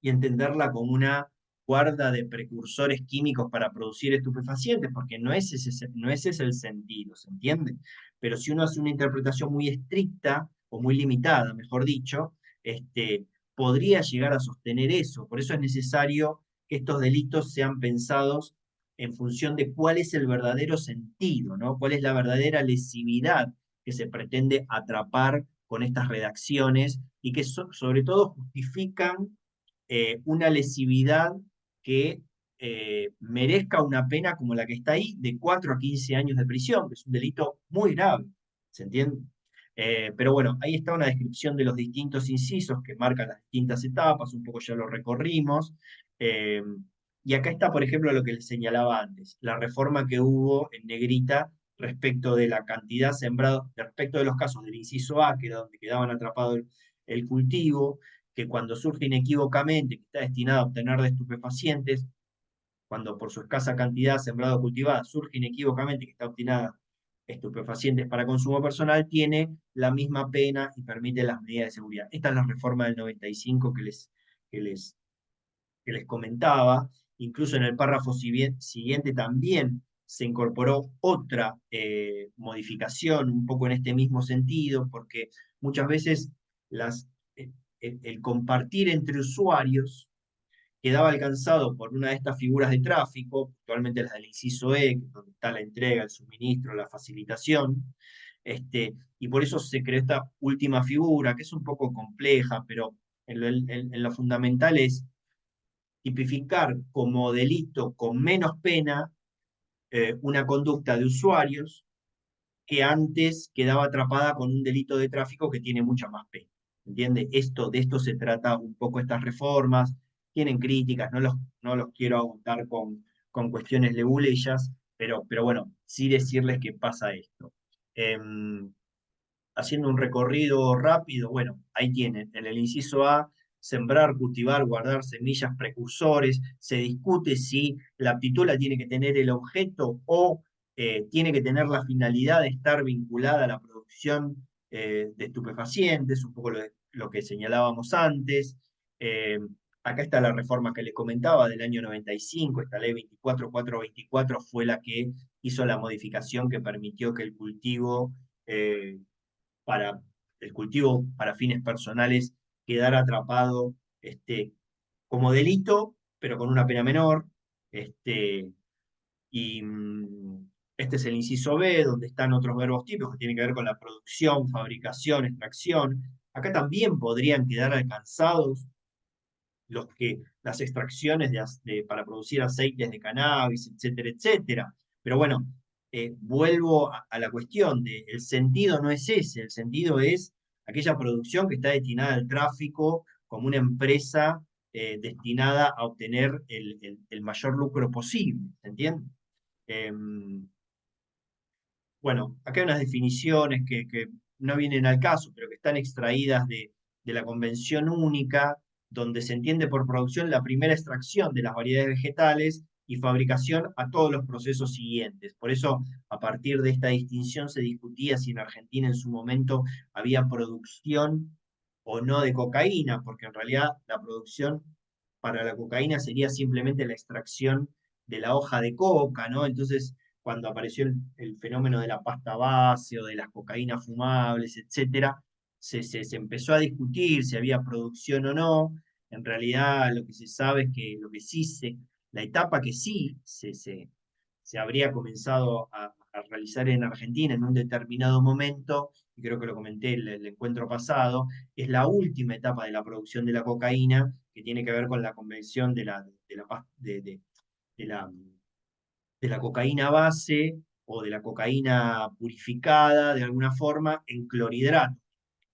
y entenderla como una guarda de precursores químicos para producir estupefacientes, porque no es ese el sentido, ¿se entiende? Pero si uno hace una interpretación muy estricta, o muy limitada, mejor dicho, podría llegar a sostener eso. Por eso es necesario que estos delitos sean pensados en función de cuál es el verdadero sentido, ¿no? Cuál es la verdadera lesividad que se pretende atrapar con estas redacciones y que sobre todo justifican una lesividad que merezca una pena como la que está ahí, de 4 a 15 años de prisión, que es un delito muy grave, ¿se entiende? Pero bueno, ahí está una descripción de los distintos incisos que marcan las distintas etapas, un poco ya lo recorrimos. eh, y acá está, por ejemplo, lo que les señalaba antes, la reforma que hubo en negrita respecto de la cantidad sembrada, respecto de los casos del inciso A, que era donde quedaban atrapados el cultivo, que cuando surge inequívocamente que está destinado a obtener de estupefacientes, cuando por su escasa cantidad sembrada o cultivada surge inequívocamente que está obtenida estupefacientes para consumo personal, tiene la misma pena y permite las medidas de seguridad. Esta es la reforma del 95 que les, que les comentaba. Incluso en el párrafo siguiente también se incorporó otra modificación, un poco en este mismo sentido, porque muchas veces el compartir entre usuarios quedaba alcanzado por una de estas figuras de tráfico, actualmente las del inciso E, donde está la entrega, el suministro, la facilitación, y por eso se creó esta última figura, que es un poco compleja, pero en lo fundamental es tipificar como delito con menos pena una conducta de usuarios que antes quedaba atrapada con un delito de tráfico que tiene mucha más pena. ¿Entiende? De esto se trata un poco estas reformas, tienen críticas, no los quiero agotar con cuestiones leguleyas, pero bueno, sí decirles que pasa esto. Haciendo un recorrido rápido, bueno, ahí tienen, en el inciso A sembrar, cultivar, guardar semillas, precursores. Se discute si la aptitud la tiene que tener el objeto o tiene que tener la finalidad de estar vinculada a la producción de estupefacientes, un poco lo que señalábamos antes. Eh, Acá está la reforma que le comentaba del año 95, esta ley 24424 fue la que hizo la modificación que permitió que eh, para, el cultivo para fines personales quedara atrapado como delito, pero con una pena menor. Este, y este es el inciso B, donde están otros verbos típicos que tienen que ver con la producción, fabricación, extracción. Acá también podrían quedar alcanzados las extracciones para producir aceites de cannabis, etcétera, etcétera. Pero bueno, vuelvo a la cuestión el sentido no es ese, el sentido es aquella producción que está destinada al tráfico como una empresa destinada a obtener el mayor lucro posible, ¿se entiende? Bueno, acá hay unas definiciones que no vienen al caso, pero que están extraídas de la Convención Única, donde se entiende por producción la primera extracción de las variedades vegetales y fabricación a todos los procesos siguientes. Por eso, a partir de esta distinción se discutía si en Argentina en su momento había producción o no de cocaína, porque en realidad la producción para la cocaína sería simplemente la extracción de la hoja de coca, ¿no? Entonces, cuando apareció el fenómeno de la pasta base o de las cocaínas fumables, etcétera, se empezó a discutir si había producción o no. En realidad, lo que se sabe es que lo que sí la etapa que sí se habría comenzado a realizar en Argentina en un determinado momento, y creo que lo comenté el encuentro pasado, es la última etapa de la producción de la cocaína, que tiene que ver con la convención de la de la cocaína base o de la cocaína purificada de alguna forma en clorhidrato,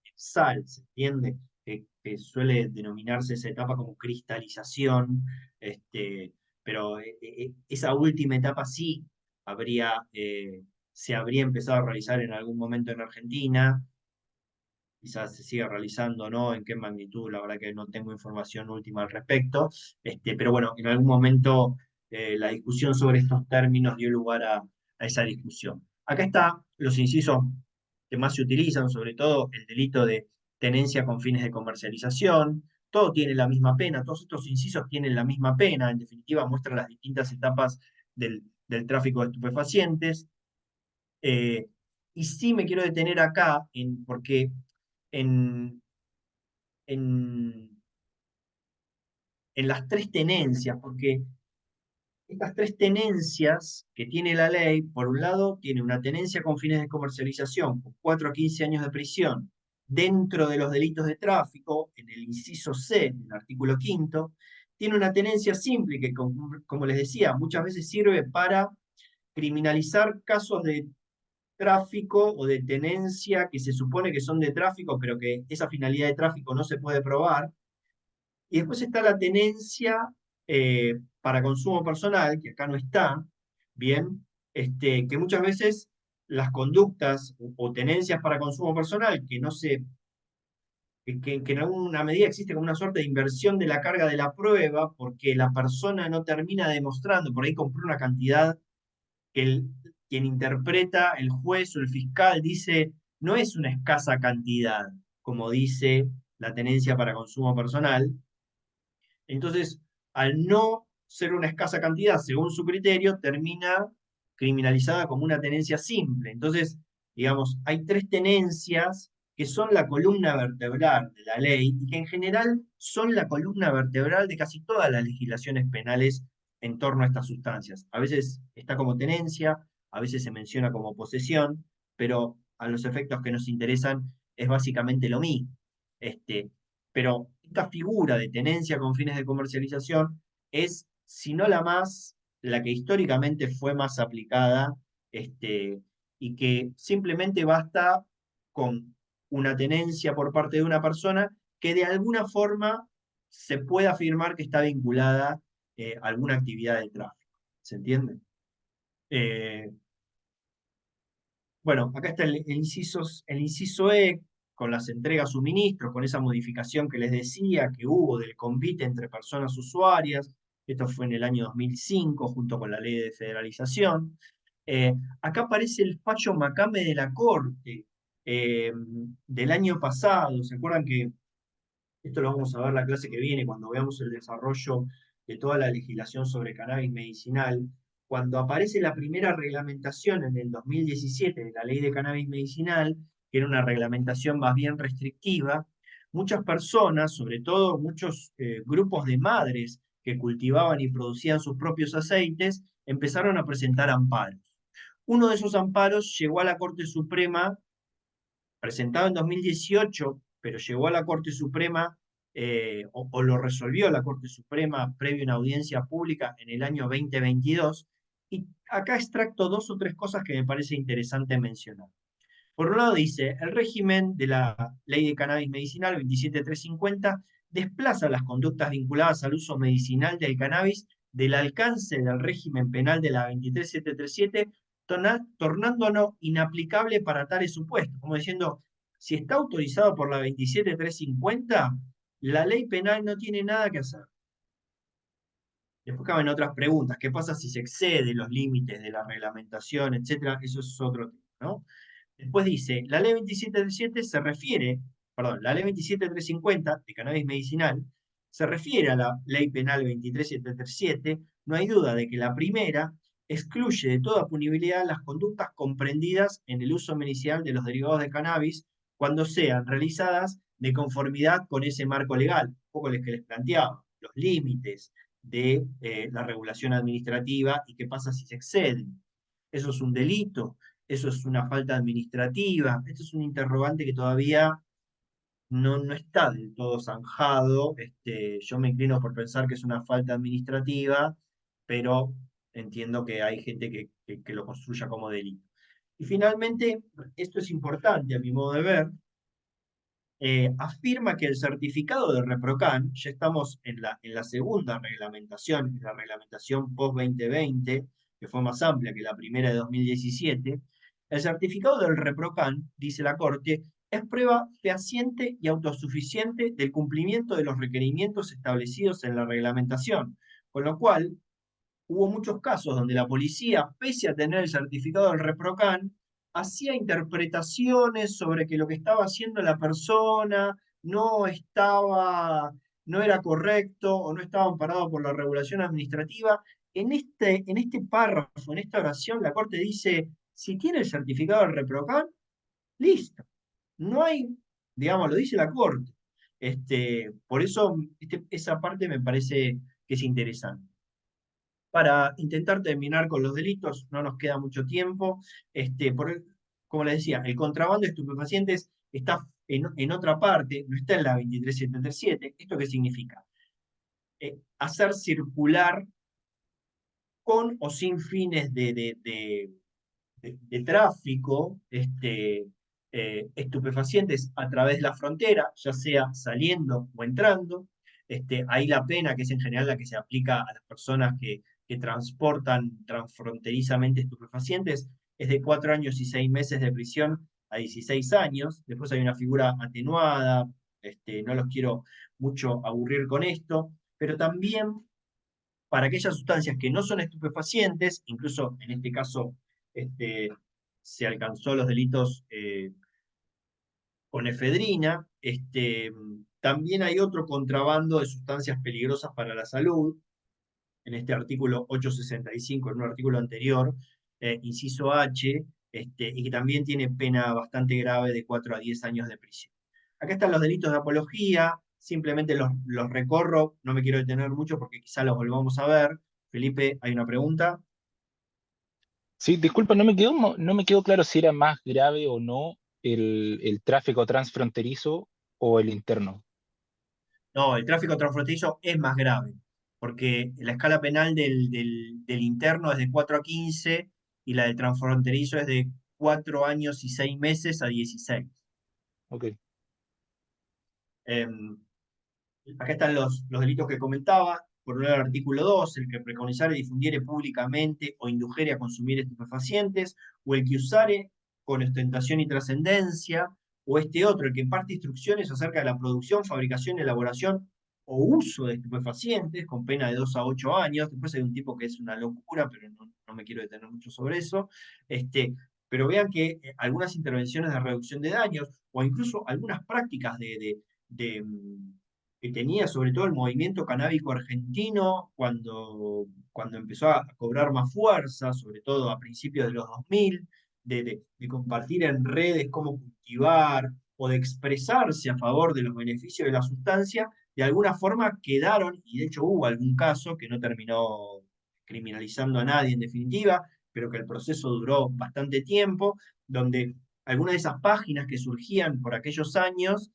en sal, ¿se entiende? Que suele denominarse esa etapa como cristalización, pero esa última etapa sí se habría empezado a realizar en algún momento en Argentina, quizás se siga realizando o no, en qué magnitud, la verdad que no tengo información última al respecto, pero bueno, en algún momento la discusión sobre estos términos dio lugar a esa discusión. Acá están los incisos que más se utilizan, sobre todo el delito de tenencia con fines de comercialización, todo tiene la misma pena, todos estos incisos tienen la misma pena, en definitiva muestran las distintas etapas del tráfico de estupefacientes. Y sí me quiero detener acá, porque en, en, en las tres tenencias, porque estas tres tenencias que tiene la ley, por un lado, tiene una tenencia con fines de comercialización, con 4 a 15 años de prisión, dentro de los delitos de tráfico, en el inciso C, del artículo 5º, tiene una tenencia simple que, como les decía, muchas veces sirve para criminalizar casos de tráfico o de tenencia que se supone que son de tráfico, pero que esa finalidad de tráfico no se puede probar. Y después está la tenencia para consumo personal, que acá no está, bien, que muchas veces las conductas o tenencias para consumo personal que no se que en alguna medida existe como una suerte de inversión de la carga de la prueba, porque la persona no termina demostrando, por ahí compró una cantidad que quien interpreta, el juez o el fiscal, dice, no es una escasa cantidad, como dice la tenencia para consumo personal. Entonces, al no ser una escasa cantidad, según su criterio, termina criminalizada como una tenencia simple. Entonces, digamos, hay tres tenencias que son la columna vertebral de la ley y que en general son la columna vertebral de casi todas las legislaciones penales en torno a estas sustancias. A veces está como tenencia, a veces se menciona como posesión, pero a los efectos que nos interesan es básicamente lo mismo. Pero esta figura de tenencia con fines de comercialización es, si no la que históricamente fue más aplicada, y que simplemente basta con una tenencia por parte de una persona que de alguna forma se puede afirmar que está vinculada a alguna actividad de tráfico. ¿Se entiende? Bueno, acá está el inciso E, con las entregas suministros, con esa modificación que les decía que hubo del convite entre personas usuarias. Esto fue en el año 2005, junto con la ley de federalización. Acá aparece el fallo Macame de la Corte del año pasado. ¿Se acuerdan que esto lo vamos a ver la clase que viene cuando veamos el desarrollo de toda la legislación sobre cannabis medicinal? Cuando aparece la primera reglamentación en el 2017 de la ley de cannabis medicinal, que era una reglamentación más bien restrictiva, muchas personas, sobre todo muchos grupos de madres que cultivaban y producían sus propios aceites, empezaron a presentar amparos. Uno de esos amparos llegó a la Corte Suprema, presentado en 2018, pero llegó a la Corte Suprema o lo resolvió la Corte Suprema previo a una audiencia pública en el año 2022. Y acá extracto dos o tres cosas que me parece interesante mencionar. Por un lado dice, el régimen de la Ley de Cannabis Medicinal 27350 desplaza las conductas vinculadas al uso medicinal del cannabis del alcance del régimen penal de la 23737, tornándolo inaplicable para tales supuestos. Como diciendo, si está autorizado por la 27350, la ley penal no tiene nada que hacer. Después caben otras preguntas. ¿Qué pasa si se excede los límites de la reglamentación, etcétera? Eso es otro tema, ¿no? Después dice, la ley 27307 se refiere, perdón, la ley 27350 de cannabis medicinal se refiere a la ley penal 23737. No hay duda de que la primera excluye de toda punibilidad las conductas comprendidas en el uso medicinal de los derivados de cannabis cuando sean realizadas de conformidad con ese marco legal, un poco el que les planteaba, los límites de la regulación administrativa y qué pasa si se exceden. Eso es un delito, eso es una falta administrativa. Esto es un interrogante que todavía no está del todo zanjado. Yo me inclino por pensar que es una falta administrativa, pero entiendo que hay gente que lo construya como delito. Y finalmente, esto es importante a mi modo de ver, afirma que el certificado de ReproCan, ya estamos en la segunda reglamentación, en la reglamentación post-2020, que fue más amplia que la primera de 2017, el certificado del ReproCan, dice la Corte, es prueba fehaciente y autosuficiente del cumplimiento de los requerimientos establecidos en la reglamentación, con lo cual hubo muchos casos donde la policía, pese a tener el certificado del ReproCan, hacía interpretaciones sobre que lo que estaba haciendo la persona no era correcto o no estaba amparado por la regulación administrativa. En este párrafo, en esta oración, la Corte dice, si tiene el certificado del ReproCan, listo. No hay, digamos, lo dice la Corte. Por eso esa parte me parece que es interesante. Para intentar terminar con los delitos, no nos queda mucho tiempo. Como les decía, el contrabando de estupefacientes está en otra parte, no está en la 23777. ¿Esto qué significa? Hacer circular con o sin fines de tráfico estupefacientes a través de la frontera, ya sea saliendo o entrando. Ahí la pena, que es en general la que se aplica a las personas que transportan transfronterizamente estupefacientes, es de 4 años y 6 meses de prisión a 16 años. Después hay una figura atenuada, no los quiero mucho aburrir con esto, pero también para aquellas sustancias que no son estupefacientes, incluso en este caso se alcanzó los delitos con efedrina. También hay otro contrabando de sustancias peligrosas para la salud, en este artículo 865, en un artículo anterior, inciso H, y que también tiene pena bastante grave de 4 a 10 años de prisión. Acá están los delitos de apología, simplemente los recorro, no me quiero detener mucho porque quizá los volvamos a ver. Felipe, ¿hay una pregunta? Sí, disculpa, no me quedó claro si era más grave o no el tráfico transfronterizo o el interno. No, el tráfico transfronterizo es más grave, porque la escala penal del interno es de 4 a 15 y la del transfronterizo es de 4 años y 6 meses a 16. Ok. Acá están los delitos que comentaba. Por un lado, el artículo 2, el que preconizare, difundiere públicamente o indujere a consumir estupefacientes, o el que usare con ostentación y trascendencia, o este otro, el que imparte instrucciones acerca de la producción, fabricación, elaboración o uso de estupefacientes, con pena de 2 a 8 años. Después hay un tipo que es una locura, pero no me quiero detener mucho sobre eso. Pero vean que algunas intervenciones de reducción de daños, o incluso algunas prácticas que tenía sobre todo el movimiento canábico argentino cuando empezó a cobrar más fuerza, sobre todo a principios de los 2000, de compartir en redes cómo cultivar o de expresarse a favor de los beneficios de la sustancia, de alguna forma quedaron, y de hecho hubo algún caso que no terminó criminalizando a nadie en definitiva, pero que el proceso duró bastante tiempo, donde algunas de esas páginas que surgían por aquellos años,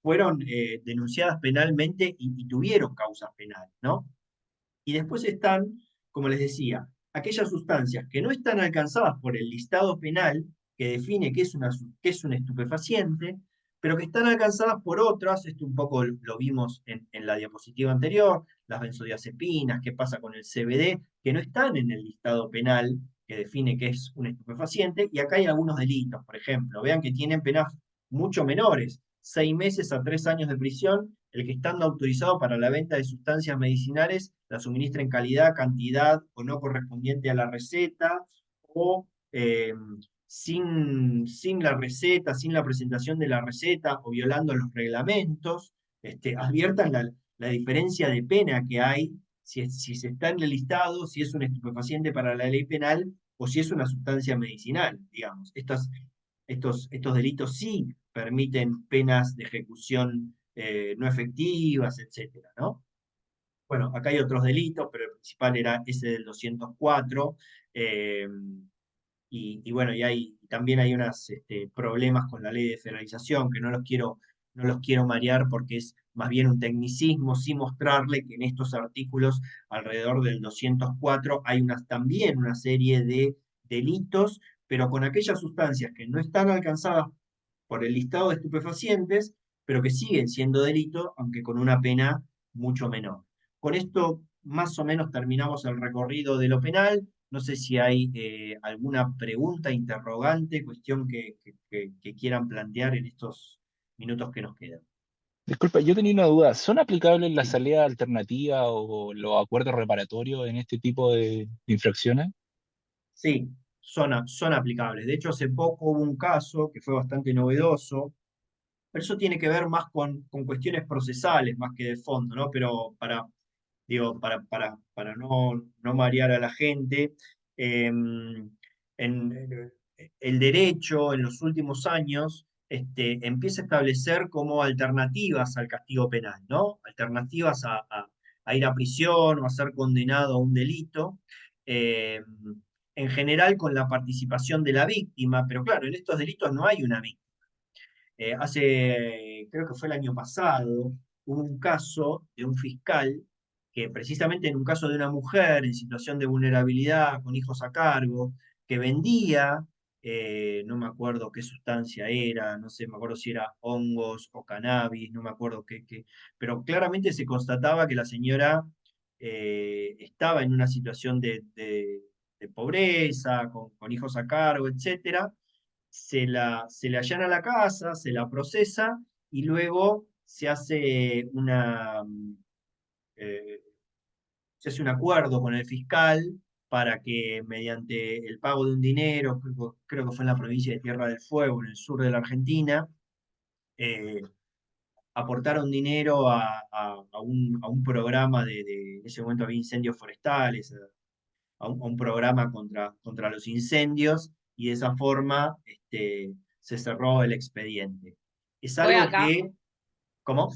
fueron denunciadas penalmente y tuvieron causas penales, ¿no? Y después están, como les decía, aquellas sustancias que no están alcanzadas por el listado penal que define qué es un estupefaciente, pero que están alcanzadas por otras. Esto un poco lo vimos en la diapositiva anterior, las benzodiazepinas, qué pasa con el CBD, que no están en el listado penal que define qué es un estupefaciente, y acá hay algunos delitos, por ejemplo, vean que tienen penas mucho menores, 6 meses a 3 años de prisión, el que estando autorizado para la venta de sustancias medicinales la suministra en calidad, cantidad o no correspondiente a la receta, o sin la receta, sin la presentación de la receta o violando los reglamentos. Adviertan la diferencia de pena que hay si se está en el listado, si es un estupefaciente para la ley penal o si es una sustancia medicinal, digamos. Estos delitos sí permiten penas de ejecución no efectivas, etcétera, ¿no? Bueno, acá hay otros delitos, pero el principal era ese del 204. eh, y bueno, también hay unos problemas con la ley de federalización, que no los quiero marear porque es más bien un tecnicismo, sí mostrarle que en estos artículos alrededor del 204 hay también una serie de delitos, pero con aquellas sustancias que no están alcanzadas por el listado de estupefacientes, pero que siguen siendo delito, aunque con una pena mucho menor. Con esto más o menos terminamos el recorrido de lo penal. No sé si hay alguna pregunta, interrogante, cuestión que quieran plantear en estos minutos que nos quedan. Disculpa, yo tenía una duda. ¿Son aplicables las Sí, salidas alternativas o los acuerdos reparatorios en este tipo de infracciones? sí, son aplicables. De hecho, hace poco hubo un caso que fue bastante novedoso, pero eso tiene que ver más con cuestiones procesales más que de fondo, ¿no? Pero para no marear a la gente, el derecho en los últimos años empieza a establecer como alternativas al castigo penal, ¿no? Alternativas a ir a prisión o a ser condenado a un delito. eh, en general con la participación de la víctima, pero claro, en estos delitos no hay una víctima. Creo que fue el año pasado, hubo un caso de un fiscal que precisamente en un caso de una mujer en situación de vulnerabilidad, con hijos a cargo, que vendía, no me acuerdo qué sustancia era, no sé, me acuerdo si era hongos o cannabis, no me acuerdo pero claramente se constataba que la señora estaba en una situación de pobreza, con hijos a cargo, etcétera. Se le allana la casa, se la procesa y luego eh, se hace un acuerdo con el fiscal para que mediante el pago de un dinero, creo que fue en la provincia de Tierra del Fuego, en el sur de la Argentina, eh, aportaron dinero a un programa en ese momento había incendios forestales, a un programa contra los incendios, y de esa forma se cerró el expediente. Es Fue algo acá, que, ¿cómo?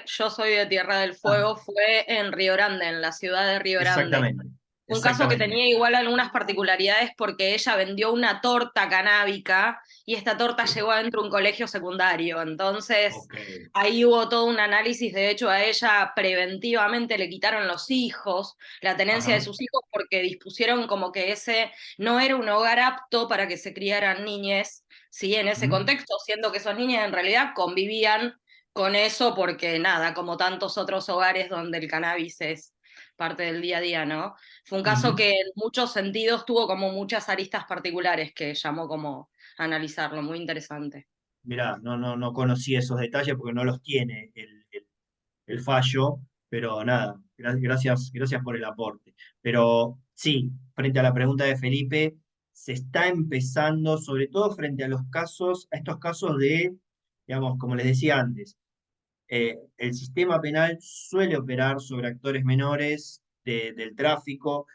yo soy de Tierra del Ah, Fuego, fue en Río Grande, en la ciudad de Río Grande. exactamente, Un caso que exactamente. tenía igual algunas particularidades porque ella vendió una torta canábica y esta torta Sí. llegó adentro de un colegio secundario. Entonces, Ok. ahí hubo todo un análisis. De hecho, a ella preventivamente le quitaron los hijos, la tenencia de Ajá. sus hijos, porque dispusieron como que ese no era un hogar apto para que se criaran niñes, ¿sí? En ese Ujú. contexto, siendo que esos niños en realidad convivían con eso porque nada, como tantos otros hogares donde el cannabis es parte del día a día, ¿no? Fue un caso Ujú. que en muchos sentidos tuvo como muchas aristas particulares que llamó como analizarlo, muy interesante. Mirá, no conocí esos detalles porque no los tiene el fallo, pero nada, gracias por el aporte. Pero sí, frente a la pregunta de Felipe, se está empezando, sobre todo frente a estos casos de, digamos, como les decía antes, el sistema penal suele operar sobre actores menores del tráfico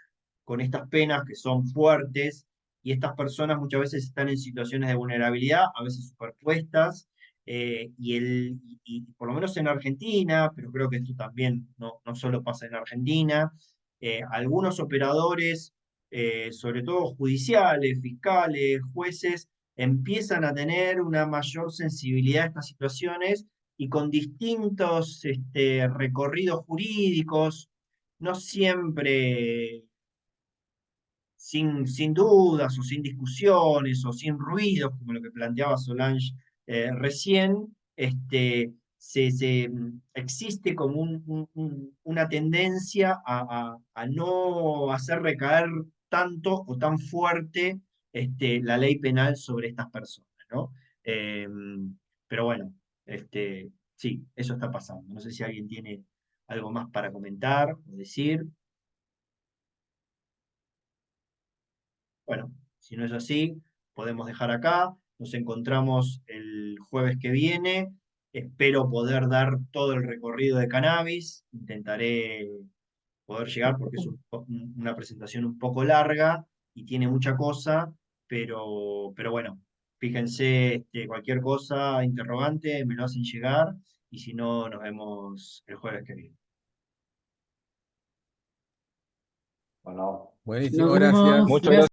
con estas penas que son fuertes y estas personas muchas veces están en situaciones de vulnerabilidad, a veces superpuestas, y por lo menos en Argentina, pero creo que esto también no solo pasa en Argentina, algunos operadores, sobre todo judiciales, fiscales, jueces, empiezan a tener una mayor sensibilidad a estas situaciones y con distintos recorridos jurídicos, no siempre sin dudas o sin discusiones o sin ruidos, como lo que planteaba Solange recién, existe como una tendencia a no hacer recaer tanto o tan fuerte la ley penal sobre estas personas, ¿no? Eh, pero bueno, sí, eso está pasando. No sé si alguien tiene algo más para comentar o decir. Bueno, si no es así, podemos dejar acá. Nos encontramos el jueves que viene. Espero poder dar todo el recorrido de cannabis. Intentaré poder llegar porque es una presentación un poco larga y tiene mucha cosa, pero bueno, fíjense, cualquier cosa, interrogante, me lo hacen llegar y si no, nos vemos el jueves que viene. Bueno. Buenísimo, Nos gracias. vemos. Muchas Gracias. gracias.